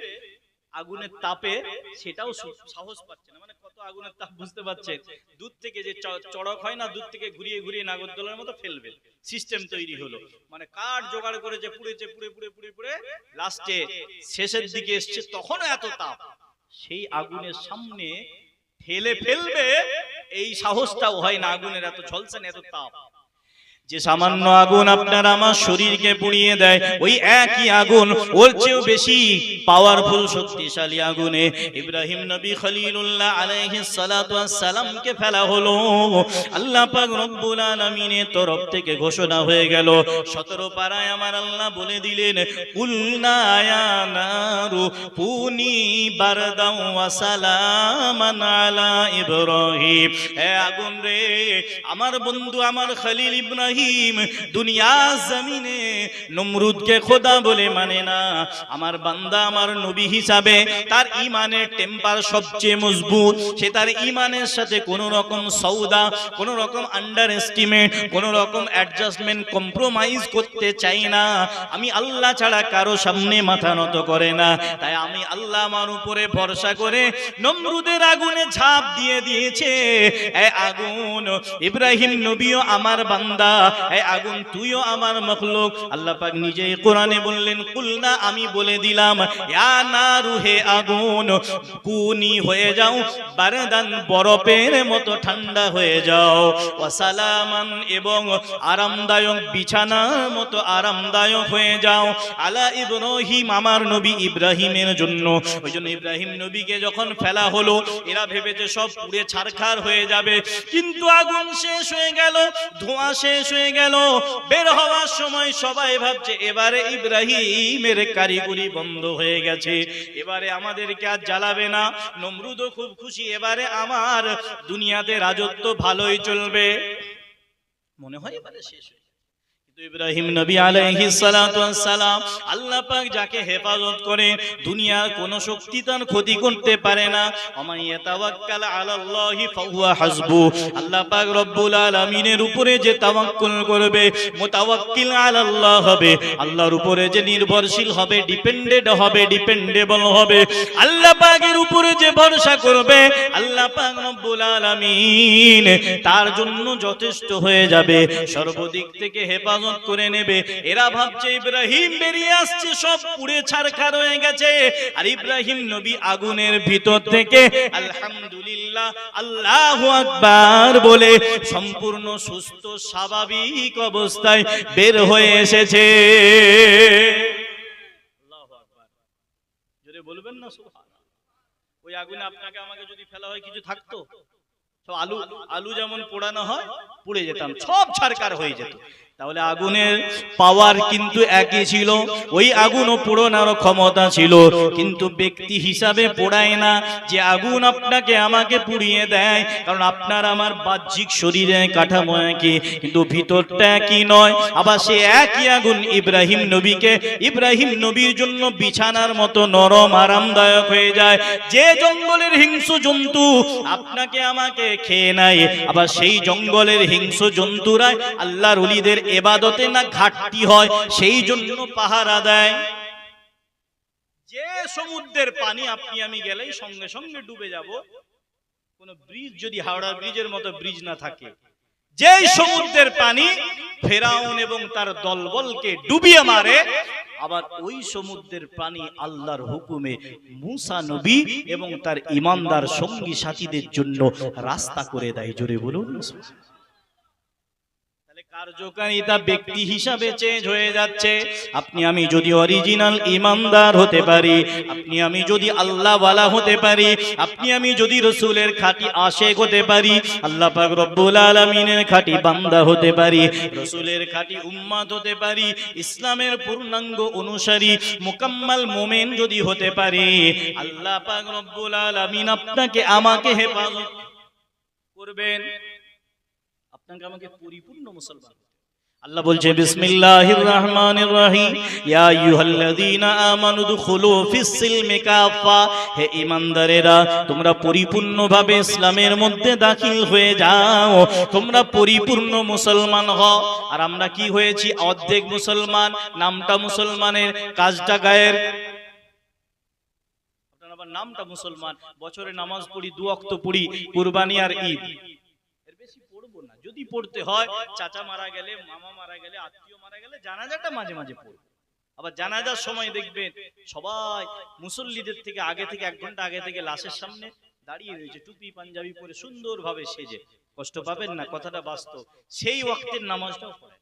আগুনের তাপে, সেটাও সাহস পাচ্ছে না। মানে কত আগুনের তাপ বুঝতে পারছেন? দুধ থেকে যে চড়ক হয় না, দুধ থেকে ঘুরিয়ে ঘুরিয়ে নাগরদোলার মতো ফেলবে, সিস্টেম তৈরি হলো। মানে কাঠ জোগাড় করেছে, পুড়েছে, পুড়ে পুড়ে পুড়ে পুড়ে লাস্টে শেষের দিকে এসছে, তখনও এত তাপ। সেই আগুনের সামনে ঠেলে ফেলবে এই সাহসটাও হয় না, আগুনের এত ঝলসে না, এত তাপ। যে সামান্য আগুন আপনার আমার শরীরকে পুড়িয়ে দেয়, ওই একই আগুন ওর চেয়েও বেশি পাওয়ারফুল শক্তিশালী আগুনে ইব্রাহিম নবী খলিলুল্লাহ আলাইহিস সালাতু ওয়াস সালামকে ফেলা হলো। আল্লাহ পাক রব্বুল আলামিনের তরফ থেকে ঘোষণা হয়ে গেল, ১৭ পারায় আমার আল্লাহ বলে দিলেন, কুলনা ইয়া নারু কুনি বারদাও ওয়া সালামান আলা ইব্রাহিম। হে আগুন রে, আমার বন্ধু আমার খলিল ইব্রাহিম ইব্রাহিম দুনিয়া জমিনে নমরুদকে খোদা বলে মানে না, আমার বান্দা আমার নবী হিসাবে তার ঈমানের টেম্পার সবচেয়ে মজবুত, সে তার ঈমানের সাথে কোনো রকম সওদা, কোনো রকম আন্ডার এস্টিমেট, কোনো রকম অ্যাডজাস্টমেন্ট, কম্প্রোমাইজ করতে চাই না। আমি আল্লাহ ছাড়া কারো সামনে মাথা নত করে না। তাই আমি আল্লাহ আমার উপরে ভরসা করে নমরুদের আগুনে ঝাঁপ দিয়ে দিয়েছে। এ আগুন, ইব্রাহিম নবীও আমার বান্দা, এ আগুন তুইও আমার মখলুক। আল্লাহ পাক নিজেই কোরআনে বললেন, কুলনা আমি বলে দিলাম, ইয়া নারু হে আগুন, কুনি হয়ে যাও বারদান বরফের মতো ঠান্ডা হয়ে যাও, ওয়া সালামান এবং আরামদায়ক বিছানার মতো আরামদায়ক হয়ে যাও, আলা ইব্রাহিম আমার নবী ইব্রাহিমের জন্য। ওই জন্য ইব্রাহিম নবীকে যখন ফেলা হলো এরা ভেবেছে সব পুড়ে ছারখার হয়ে যাবে, কিন্তু আগুন শেষ হয়ে গেল, ধোঁয়া শেষ হয়ে গেল। বের হওয়ার সময় সবাই ভাবছে এবারে ইব্রাহিমের কারিগরি বন্ধ হয়ে গেছে, এবারে আমাদেরকে আর জ্বালাবে না। নমরুদও খুব খুশি, এবারে আমার দুনিয়াতে রাজত্ব ভালোই চলবে, মনে হয় এবারে শেষ। ইব্রাহিম নবী আলাইহিস সালাতু ওয়াস সালাম, আল্লাহ পাক যাকে হেফাজত করে দুনিয়ার কোন শক্তি তার ক্ষতি করতে পারে না। ওমাইয়া তাওয়াক্কাল আলাল্লাহি ফাহুয়া হাসবু, আল্লাহ পাক রব্বুল আলামিনের উপরে যে তাওয়াক্কুল করবে, মুতাওয়াক্কিল আলাল্লাহ হবে, আল্লাহর উপরে যে নির্ভরশীল হবে, ডিপেন্ডেন্ট হবে, ডিপেন্ডেবল হবে, আল্লাহ পাকের উপরে যে ভরসা করবে, আল্লাহ পাক রব্বুল আলামিন তার জন্য যথেষ্ট হয়ে যাবে, সর্বদিক থেকে হেফাজত করে নেবে। এরা ভাবছে ইব্রাহিম বেরিয়ে আসছে, সব পুড়ে ছারখার হয়ে গেছে, আর ইব্রাহিম নবী আগুনের ভিতর থেকে আলহামদুলিল্লাহ আল্লাহু আকবার বলে সম্পূর্ণ সুস্থ স্বাভাবিক অবস্থায় বের হয়ে এসেছে। আল্লাহু আকবার, জোরে বলবেন না সুবহানাল্লাহ। ওই আগুনে আপনাকে আমাকে যদি ফেলা হয় কিছু থাকতো? সব আলু যেমন পোড়ানো হয় পুড়ে যেতাম, সব ছারখার হয়ে যেত। তাহলে আগুনের পাওয়ার কিন্তু একই ছিল, ওই আগুনও পোড়ানোর ক্ষমতা ছিল, কিন্তু ব্যক্তি হিসাবে পোড়ায় না। যে আগুন আপনাকে আমাকে পুড়িয়ে দেয়, কারণ আপনার আমার বাহ্যিক শরীরে কাঠামো একই, কিন্তু ভিতরটা একই নয়। আবার সে একই আগুন ইব্রাহিম নবীকে, ইব্রাহিম নবীর জন্য বিছানার মতো নরম আরামদায়ক হয়ে যায়। যে জঙ্গলের হিংস্র জন্তু আপনাকে আমাকে খেয়ে নেয়, আবার সেই জঙ্গলের হিংস্র জন্তুরাই আল্লাহর ওলিদের ইবাদতে না ঘাটতি হয়, সেই জন্য পাহারা দেয়। যে সমুদ্রের পানি আপনি আমি গেলেই সঙ্গে সঙ্গে ডুবে যাব, কোন ব্রিজ যদি হাওড়া ব্রিজের মতো ব্রিজ না থাকে, যে সমুদ্রের পানি ফেরাউন এবং তার দলবলকে ডুবিয়ে মারে, আবার ওই সমুদ্রের পানি আল্লাহর হুকুমে মুসা নবী এবং তার ঈমানদার সঙ্গী সাথীদের জন্য রাস্তা করে দেয়। জোরে বলুন। কার্যকারিতা ব্যক্তি হিসাবে চেঞ্জ হয়ে যাচ্ছে। আপনি আমি যদি অরিজিনাল ঈমানদার হতে পারি, আপনি আমি যদি আল্লাহওয়ালা হতে পারি, আপনি আমি যদি রাসূলের খাঁটি আশিক হতে পারি, আল্লাহ পাক রব্বুল আলামিনের খাঁটি বান্দা হতে পারি, রাসূলের খাঁটি উম্মত হতে পারি, ইসলামের পূর্ণাঙ্গ অনুসারী মুকাম্মাল মুমিন যদি হতে পারি, আল্লাহ পাক রব্বুল আলামিন আপনাকে আমাকে হেফাজত করবেন, আপনাকে আমাকে পরিপূর্ণ মুসলমান। আল্লাহ বলছে বিসমিল্লাহির রহমানির রহিম, ইয়া আইয়ুহাল্লাযীনা আমানু দুখুলু ফিস সিলমি কাফা, হে ঈমানদারেরা তোমরা পরিপূর্ণভাবে ইসলামের মধ্যে দাখিল হয়ে যাও, তোমরা পরিপূর্ণ মুসলমান হও। আর আমরা কি হয়েছি? অর্ধেক মুসলমান, নামটা মুসলমানের, কাজটা গায়ের। আপনার আবার নামটা মুসলমান, বছরে নামাজ পড়ি, 2 ওয়াক্ত পড়ি, কুরবানি আর ঈদ, যদি পড়তে হয় চাচা মারা গেলে, মামা মারা গেলে, আত্মীয় মারা গেলে জানাজাটা মাঝে মাঝে পড়ব। আবার জানাজার সময় দেখবেন সবাই মুসল্লিদের থেকে আগে থেকে 1 ঘন্টা আগে থেকে লাশের সামনে দাঁড়িয়ে রয়েছে, টুপি পাঞ্জাবি পরে সুন্দরভাবে সেজে। কষ্ট পাবেন না, কথাটা বাস্তব। সেই ওয়াক্তের নামাজটাও পড়ে,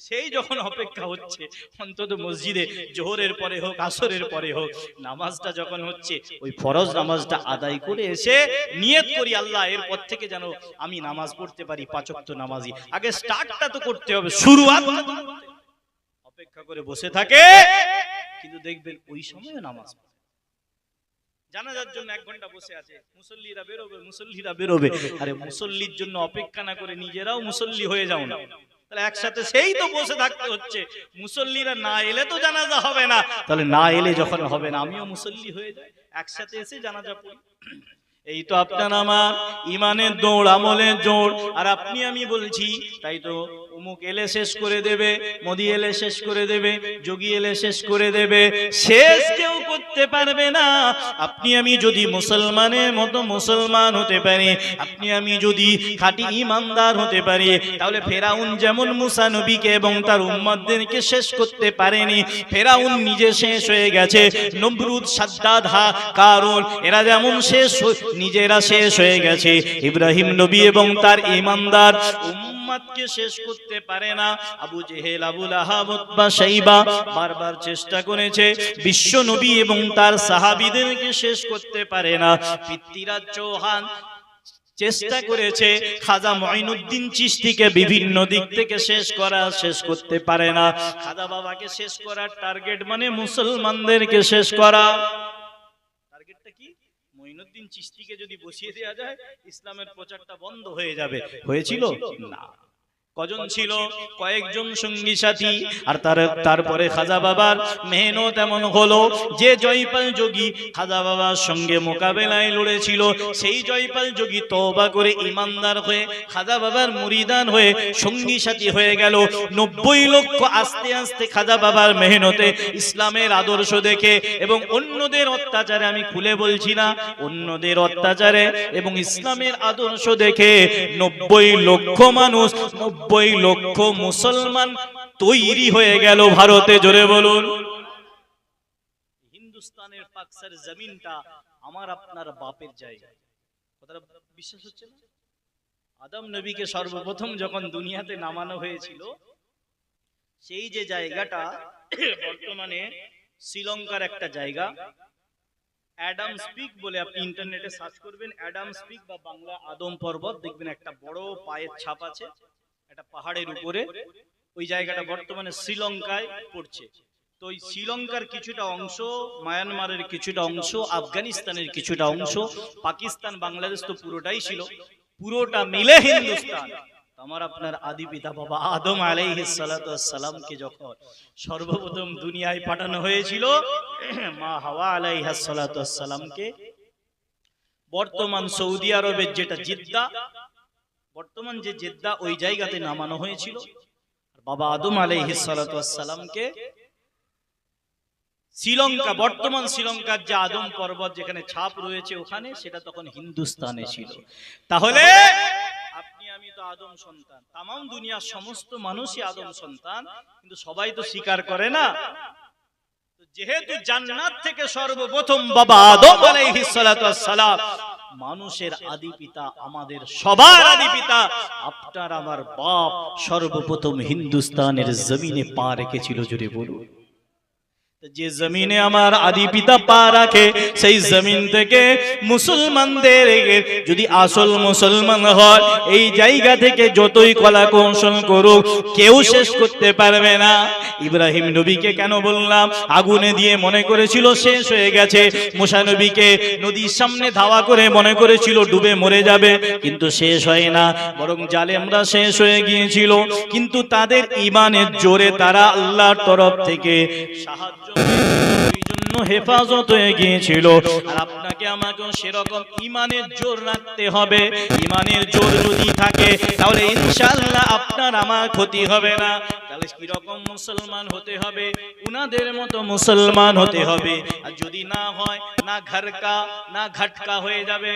সেই যখন অপেক্ষা হচ্ছে অন্তত মসজিদে জোহরের পরে হোক, আসরের পরে হোক, নামাজটা যখন হচ্ছে ওই ফরজ নামাজটা আদায় করে এসে নিয়ত করি আল্লাহ এরপর থেকে যেন আমি নামাজ পড়তে পারি, 5 ওয়াক্ত নামাজি। আগে স্টার্টটা তো করতে হবে, শুরুয়াত। অপেক্ষা করে বসে থাকে, কিন্তু দেখবেন ওই সময় নামাজ জানাজার জন্য 1 ঘন্টা বসে আছে, মুসল্লিরা বেরোবে, মুসল্লিরা বেরোবে। আরে মুসল্লির জন্য অপেক্ষা না করে নিজেরাও মুসল্লি হয়ে যাও না। তাহলে একসাথে সেই তো বসে থাকতে হচ্ছে, মুসল্লিরা না এলে তো জানাজা হবে না, তাহলে না এলে যখন হবে না আমিও মুসল্লি হয়ে যাই, একসাথে এসে জানাজা পড়ি। এই তো আপনার আমার ইমানের দৌড়, আমলের জোর। আর আপনি আমি বলছি তাই তো অমুক এলে শেষ করে দেবে, মোদি এলে শেষ করে দেবে, যোগী এলে শেষ করে দেবে, শেষ কেউ করতে পারবে না। আপনি আমি যদি মুসলমানের মতো মুসলমান হতে পারি, আপনি আমি যদি খাঁটি ইমানদার হতে পারি, তাহলে ফেরাউন যেমন মুসা নবীকে এবং তার উম্মতদেরকে শেষ করতে পারেনি, ফেরাউন নিজে শেষ হয়ে গেছে, নমরুদ, সাদ্দাদ, কারুন এরা যেমন শেষ নিজেরা শেষ হয়ে গেছে, ইব্রাহিম নবী এবং তার ঈমানদার উম্মতকে শেষ করতে পারে না। আবু জেহেল, আবু লাহাব, উতবা, শাইবা বারবার চেষ্টা করেছে, বিশ্ব নবী এবং তার সাহাবীদেরকে শেষ করতে পারে না। পৃথ্বীরাজ চৌহান চেষ্টা করেছে, খাজা মঈনুদ্দিন চিশতিকে বিভিন্ন দিক থেকে শেষ করতে পারে না। খাজা বাবাকে শেষ করার টার্গেট মানে মুসলমানদেরকে শেষ করা। টার্গেটটা কি? মঈনুদ্দিন চিশতিকে যদি বসিয়ে দেওয়া যায় ইসলামের প্রচারটা বন্ধ হয়ে যাবে। হয়েছিল না। কজন ছিল? কয়েকজন সঙ্গী সাথী। আর তারপরে খাজা বাবার মেহনত এমন হলো যে জয়পাল যোগী খাজা বাবার সঙ্গে মোকাবেলায় লড়েছিল, সেই জয়পাল যোগী তওবা করে ইমানদার হয়ে খাজা বাবার মুরিদান হয়ে সঙ্গী সাথী হয়ে গেল। 90 লক্ষ আস্তে আস্তে খাজা বাবার মেহনতে, ইসলামের আদর্শ দেখে এবং অন্যদের অত্যাচারে, আমি খুলে বলছি না, অন্যদের অত্যাচারে এবং ইসলামের আদর্শ দেখে 90 লক্ষ মানুষ, 90 লক্ষ মুসলমান তৈরি হয়ে গেল ভারতে। জোরে বলুন। হিন্দুস্তানের পাকসার জমিনটা আমার আপনার বাপের জায়গা। কথাটা বিশ্বাস হচ্ছে না? আদম নবীকে সর্বপ্রথম যখন দুনিয়াতে নামানো হয়েছিল, সেই যে জায়গাটা বর্তমানে শ্রীলঙ্কার একটা জায়গা, অ্যাডামস পিক বলে, আপনি ইন্টারনেটে সার্চ করবেন অ্যাডামস পিক বা বাংলা আদম পর্বত, দেখবেন একটা বড় পায়ের ছাপ আছে একটা পাহাড়ের উপরে। ওই জায়গাটা বর্তমানে শ্রীলঙ্কায় পড়ছে। তো ওই শ্রীলঙ্কার কিছুটা অংশ, মায়ানমারের কিছুটা অংশ, আফগানিস্তানের কিছুটা অংশ, পাকিস্তান, বাংলাদেশ তো পুরোটাই ছিল, পুরোটা মিলে হিন্দুস্তান। আমার আপনার আদি পিতা বাবা আদম আলাইহিস সালাতু ওয়াস সালামকে যখন সর্বপ্রথম দুনিয়ায় পাঠানো হয়েছিল, মা হাওয়া আলাইহিস সালাতু ওয়াস সালামকে বর্তমান সৌদি আরবের যেটা জিদ্দা, বর্তমান যে জেদ্দা, ওই জায়গাতে নামানো হয়েছিল। বাবা আদম আলাইহিস সালাতু ওয়াস সালামকে শ্রীলঙ্কা, বর্তমান শ্রীলঙ্কার যে আদম পর্বত যেখানে ছাপ রয়েছে ওখানে, সেটা তখন হিন্দুস্তানে ছিল। তাহলে আপনি আমি তো আদম সন্তান, তামাম দুনিয়ার সমস্ত মানুষই আদম সন্তান, কিন্তু সবাই তো স্বীকার করে না। যেহেতু জান্নাত থেকে সর্বপ্রথম বাবা আদম আলাইহিস সালাতু ওয়াস সালাম মানুষের আদি পিতা, আমাদের সবার আদি পিতা, আপনার আমার বাপ সর্বপ্রথম হিন্দুস্তানের জমিনে পা রেখেছিল। জুড়ে বলুন। যে জমিনে আমার আদি পিতা পা রাখে, সেই জমিন থেকে মুসলমানদের যদি আসল মুসলমান হয়, এই জায়গা থেকে যতই কলা কৌশল করুক কেউ শেষ করতে পারবে না। ইব্রাহিম নবীকে কেন বললাম? আগুনে দিয়ে মনে করেছিল শেষ হয়ে গেছে। মুসা নবীকে নদীর সামনে ধাওয়া করে মনে করেছিল ডুবে মরে যাবে, কিন্তু শেষ হয় না, বরং জালেমরা শেষ হয়ে গিয়েছিল। কিন্তু তাদের ঈমানের জোরে তারা আল্লাহর তরফ থেকে সাহায্য, হেফাজত হয়ে গিয়েছিল। আর আপনাকে আমাকেও সেরকম ঈমানের জোর রাখতে হবে। ঈমানের জোর যদি থাকে তাহলে ইনশাআল্লাহ আপনার আমার ক্ষতি হবে না। তাহলে কিরকম মুসলমান হতে হবে? উনাদের মতো মুসলমান হতে হবে। আর যদি না হয়, না ঘরকা না ঘাটকা হয়ে যাবে,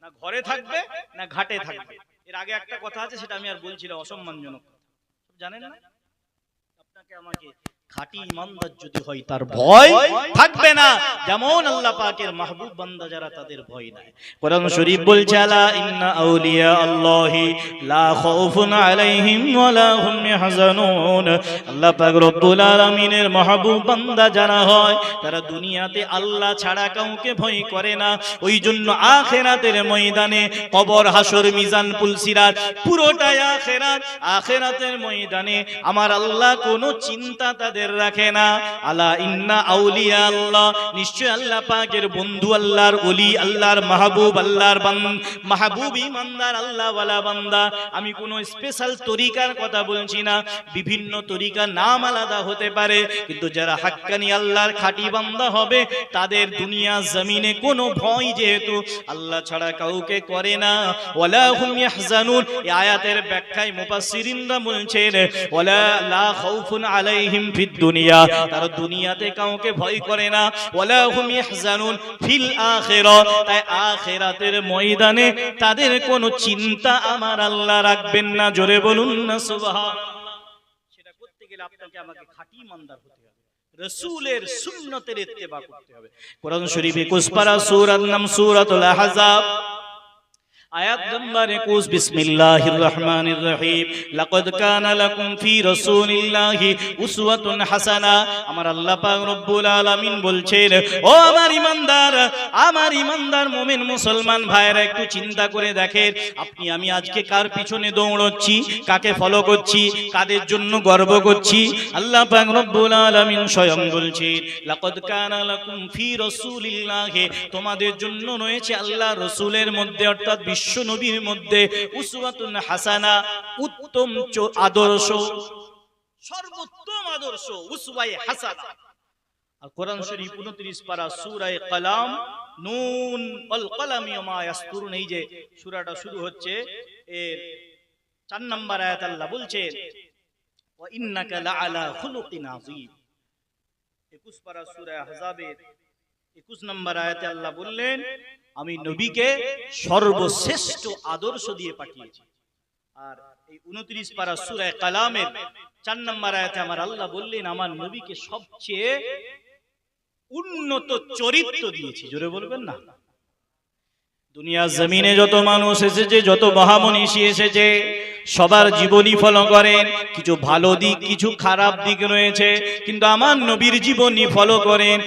না ঘরে থাকবে না ঘাটে থাকবে। এর আগে একটা কথা আছে, সেটা আমি আর বলছি না, অসম্মানজনক কথা, জানেন না? আপনাকে আমাকে খাঁটি ইমানদার যদি হয়, তার ভয় থাকবে না। যেমন আল্লাহ পাকের মাহবুব বান্দা যারা, তাদের ভয় নাই। কোরআন শরীফ বলছে, আলা ইন্না আউলিয়া আল্লাহি লা খাউফুন আলাইহিম ওয়া লা হুম ইয়াহজানুন। আল্লাহ পাক রব্বুল আলামিনের মাহবুব বান্দা যারা হয়, তারা দুনিয়াতে আল্লাহ ছাড়া কাউকে ভয় করে না। ওই জন্য আখিরাতের ময়দানে, কবর, হাসর, মিজান, পুলসিরাত পুরোটাই আখিরাত। আখিরাতের ময়দানে আমার আল্লাহ কোনো চিন্তা তাদের তাদের রাখে না। আলা ইন্না আউলিয়া আল্লাহ, নিশ্চয় আল্লাহ পাকের বন্ধু, আল্লাহর ওলি, আল্লাহর মাহবুব, আল্লাহর মাহবুব ইমানদার আল্লাহ ওয়ালা বান্দা। আমি কোনো স্পেশাল তরিকার কথা বলছি না, বিভিন্ন তরিকার নাম আলাদা হতে পারে, কিন্তু যারা হাক্কানি আল্লাহর খাঁটি বান্দা হবে তাদের দুনিয়া জমিনে কোনো ভয় যেহেতু আল্লাহ ছাড়া কাউকে করে না। ওয়ালা হুম ইয়াহজানুন, এই আয়াতের ব্যাখ্যায় মুফাসসিরিনরা বলছেন ওয়ালা লা খাউফুন আলাইহিম ফিদ দুনিয়া, তারা দুনিয়াতে কাউকে ভয় করে না। ওয়ালা হুম ইয়াহজানুন ফিল আখিরা, তাই আখিরাতের ময়দানে তাদের কোনো চিন্তা আমার আল্লাহ রাখবেন না। জোরে বলুন না সুবহানাল্লাহ। সেটা করতে গেলে আপনাকে আমাকে খাঁটি ইমানদার হতে হবে, রাসূলের সুন্নতের ইত্তেবা করতে হবে। কোরআন শরীফে 21 পারা সূরার নাম সূরাতুল আহজাব, আয়াত নাম্বার 21, বিসমিল্লাহির রহমানির রহিম। লাকাদ কানা লাকুম ফি রাসূলিল্লাহি উসওয়াতুন হাসানা। আমার আল্লাহ পাক রব্বুল আলামিন বলছেন, ও আমার ইমানদার মুমিন মুসলমান ভাইরা, একটু চিন্তা করে দেখেন, আপনি আমি আজকে কার পিছনে দৌড়চ্ছি, কাকে ফলো করছি, কাদের জন্য গর্ব করছি? আল্লাহ পাক রব্বুল আলামিন স্বয়ং বলছেন, লাকাদ কানা লাকুম ফি রাসূলিল্লাহি, তোমাদের জন্য রয়েছে আল্লাহ রাসূলের মধ্যে, অর্থাৎ বিশ্ব নবীর মধ্যে উসওয়াতুন হাসানা, উত্তম আদর্শ, সর্বোত্তম আদর্শ, উসওয়ায়ে হাসানা। আর কোরআন শরীফ 29 পারা সূরা কলাম, নুন ওয়াল কলামি ওয়া মা ইয়াসতুরুন, এই যে সূরাটা শুরু হচ্ছে, এর 4 নম্বর আয়াত আল্লাহ বলছেন ওয়া ইন্নাকা লাআলা খুলুকিন আযীম। 21 পারা সূরা আহজাবের 21 নম্বর আয়াতে আল্লাহ বললেন, আমি নবীকে সর্বশ্রেষ্ঠ আদর্শ দিয়ে পাঠিয়েছি। আর এই 29 পারা সূরা কালামের 4 নম্বর আয়াতে আমার আল্লাহ বললেন, আমার নবীকে সবচেয়ে উন্নত চরিত্র দিয়েছি। জোরে বলবেন না? দুনিয়া জমিনে যত মানুষ এসেছে, যত মহামনীষী এসেছে, সবার জীবনী ফলো করেন, কিছু ভালো দিক কিছু খারাপ দিক রয়েছে, কিন্তু আমার নবীর জীবনী ফলো করেন,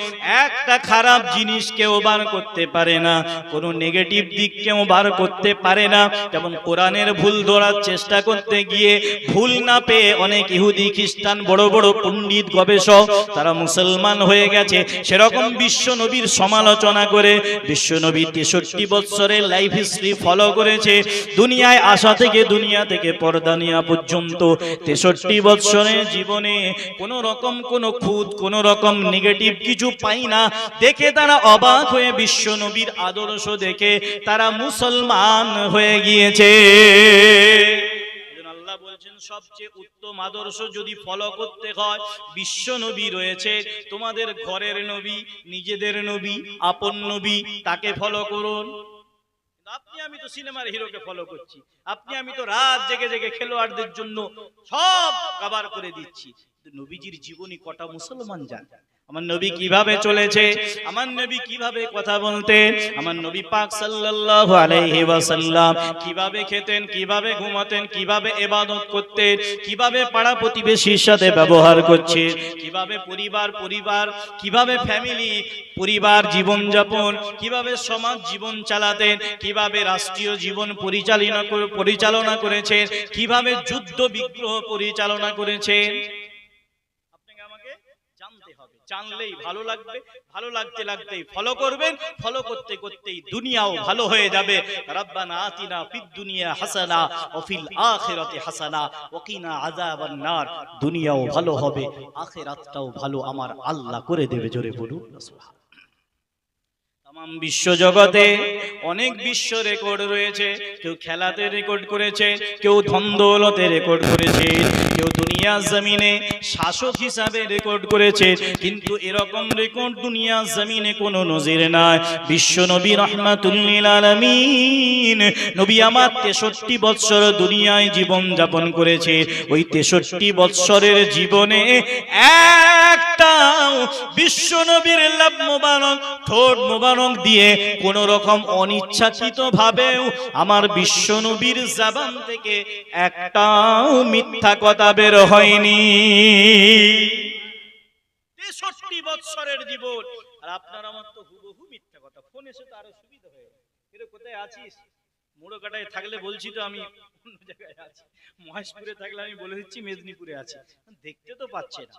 একটা খারাপ জিনিস কেউ বার করতে পারে না, কোনো নেগেটিভ দিক কেউ বার করতে পারে না। যেমন কোরআনের ভুল ধরার চেষ্টা করতে গিয়ে ভুল না পেয়ে অনেক ইহুদি খ্রিস্টান বড় বড় পণ্ডিত গবেষক তারা মুসলমান হয়ে গেছে, সেরকম বিশ্ব নবীর সমালোচনা করে বিশ্ব নবী 63 বছরের লাইফ হিস্ট্রি ফলো করেছে। দুনিয়ায় আসা থেকে দুনিয়া থেকে পর্দা নেওয়া পর্যন্ত 63 বছরের জীবনে কোন রকম কোন খুঁত কোন রকম নেগেটিভ কিছু পাই না। দেখে তারা অবাক হয়ে বিশ্ব নবীর আদর্শ দেখে তারা মুসলমান হয়ে গিয়েছে। আল্লাহ বলছেন, সবচেয়ে উত্তম আদর্শ যদি ফলো করতে হয়, বিশ্ব নবী রয়েছে, তোমাদের ঘরের নবী, নিজেদের নবী, আপন নবী, তাকে ফলো করুন। আপনি আমি তো সিনেমার হিরোকে ফলো করছি, আপনি আমি তো রাত জেগে জেগে খেলোয়াড়দের জন্য সব কভার করে দিচ্ছি, নবীজির জীবনী কটা মুসলমান জানে? আমার নবী কিভাবে চলেছে, আমার নবী কিভাবে কথা বলতেন, আমার নবী পাক সাল্লাল্লাহু আলাইহি ওয়াসাল্লাম কিভাবে খেতেন, কিভাবে ঘুমাতেন, কিভাবে ইবাদত করতেন, কিভাবে পাড়া প্রতিবেশীর সাথে ব্যবহার করছেন, কিভাবে পরিবার কিভাবে ফ্যামিলি পরিবার জীবন যাপন, কিভাবে সমাজ জীবন চালাতেন, কিভাবে রাষ্ট্রীয় জীবন পরিচালনা করেছেন, কিভাবে যুদ্ধ বিগ্রহ পরিচালনা করেছেন, জানলেই ভালো লাগবে, ভালো লাগতে লাগতেই ফলো করবেন, ফলো করতে করতেই দুনিয়াও ভালো হয়ে যাবে। রব্বানা আতিনা ফিদ দুনিয়া হাসানা ওয়া ফিল আখিরাতি হাসানা ওয়া কিনা আযাবান নার। দুনিয়াও ভালো হবে, আখিরাতটাও ভালো আমার আল্লাহ করে দেবে। জোরে বলুন সুবহানাল্লাহ। তাম বিশ্ব জগতে অনেক বিশ্ব রেকর্ড রয়েছে, কেউ খেলাতে রেকর্ড করেছে, কেউ ধন দৌলতে রেকর্ড করেছে, কেউ দুনিয়া জমিনে শাসক হিসাবে রেকর্ড করেছে, কিন্তু এরকম রেকর্ড দুনিয়া জমিনে কোনো নজির নাই। বিশ্ব নবী রাহমাতুল লিল আলামিন নবী আমার 63 বছর দুনিয়ায় জীবন যাপন করেছে। ওই 63 বছরের জীবনে একটাও বিশ্ব নবীর লাভ মোবারক ঠোঁট মোবারক দিয়ে কোন রকম অনিচ্ছাকৃত ভাবেও আমার বিশ্ব নবীর জবান থেকে একটাও মিথ্যা কথা বের হয়নি। 63 বছরের জীবন, আর আপনার আমার তো হুবহু মিথ্যা কথা। ফোন এসে তো আরো সুবিধা হয়ে গেল, এর কোথায় আছিস, মোড়কাটায় থাকলে বলছি তো আমি অন্য জায়গায় আছি, মহেশপুরে থাকলে আমি বলে দিচ্ছি মেদিনীপুরে আছি, দেখতে তো পাচ্ছে না।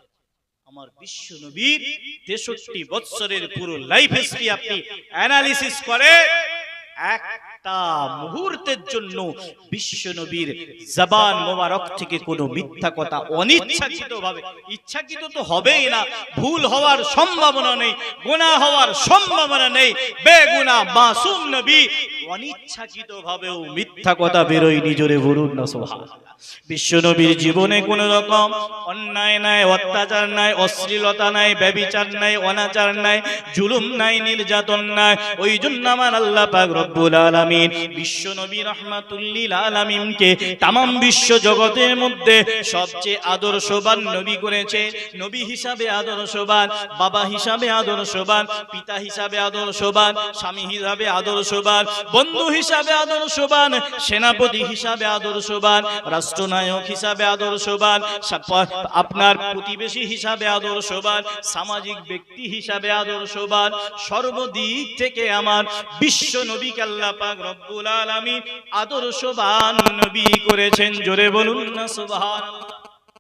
আমার বিশ্ব নবীর 63 বছরের পুরো লাইফ হিস্ট্রি আপনি অ্যানালিসিস করে একটা মুহূর্তের জন্য বিশ্ব নবীর জবান মোবারক থেকে কোনো মিথ্যা কথা অনিচ্ছাকৃতভাবে, ইচ্ছাকৃত তো হবেই না, ভুল হওয়ার সম্ভাবনা নেই, গুনাহ হওয়ার সম্ভাবনা নেই, বেগুনাহ মাসুম নবী অনিচ্ছাকৃতভাবেও মিথ্যা কথা বেরোয়নি, জোরে বলুন না সুবহানাল্লাহ। বিশ্ব নবীর জীবনে কোন রকম অন্যায় নাই, অত্যাচার নাই, অশ্লীলতা নাই, ব্যভিচার নাই, অনাচার নাই, জুলুম নাই, নির্যাতন নাই। ওই জন্য আমার আল্লাহ পাক রব্বুল আলামিন বিশ্ব নবী রাহমাতুল লিল আলামিনকে तमाम বিশ্ব জগতের মধ্যে সবচেয়ে আদর্শবান নবী করেছে। নবী হিসাবে আদর্শবান, বাবা হিসাবে আদর্শবান, পিতা হিসাবে আদর্শবান, স্বামী হিসাবে আদর্শবান, বন্ধু হিসাবে আদর্শবান, সেনাপতি হিসাবে আদর্শবান, রাষ্ট্রনায়ক হিসাবে আদর্শবান, আপনার প্রতিবেশী হিসাবে আদর্শবান, সামাজিক ব্যক্তি হিসাবে আদর্শবান, সর্বদিক থেকে আমার বিশ্ব নবীকে আল্লাহ পাক রব্বুল আলামিন আদর্শবান নবী করেছেন, জোরে বলুন না সুবহানাল্লাহ।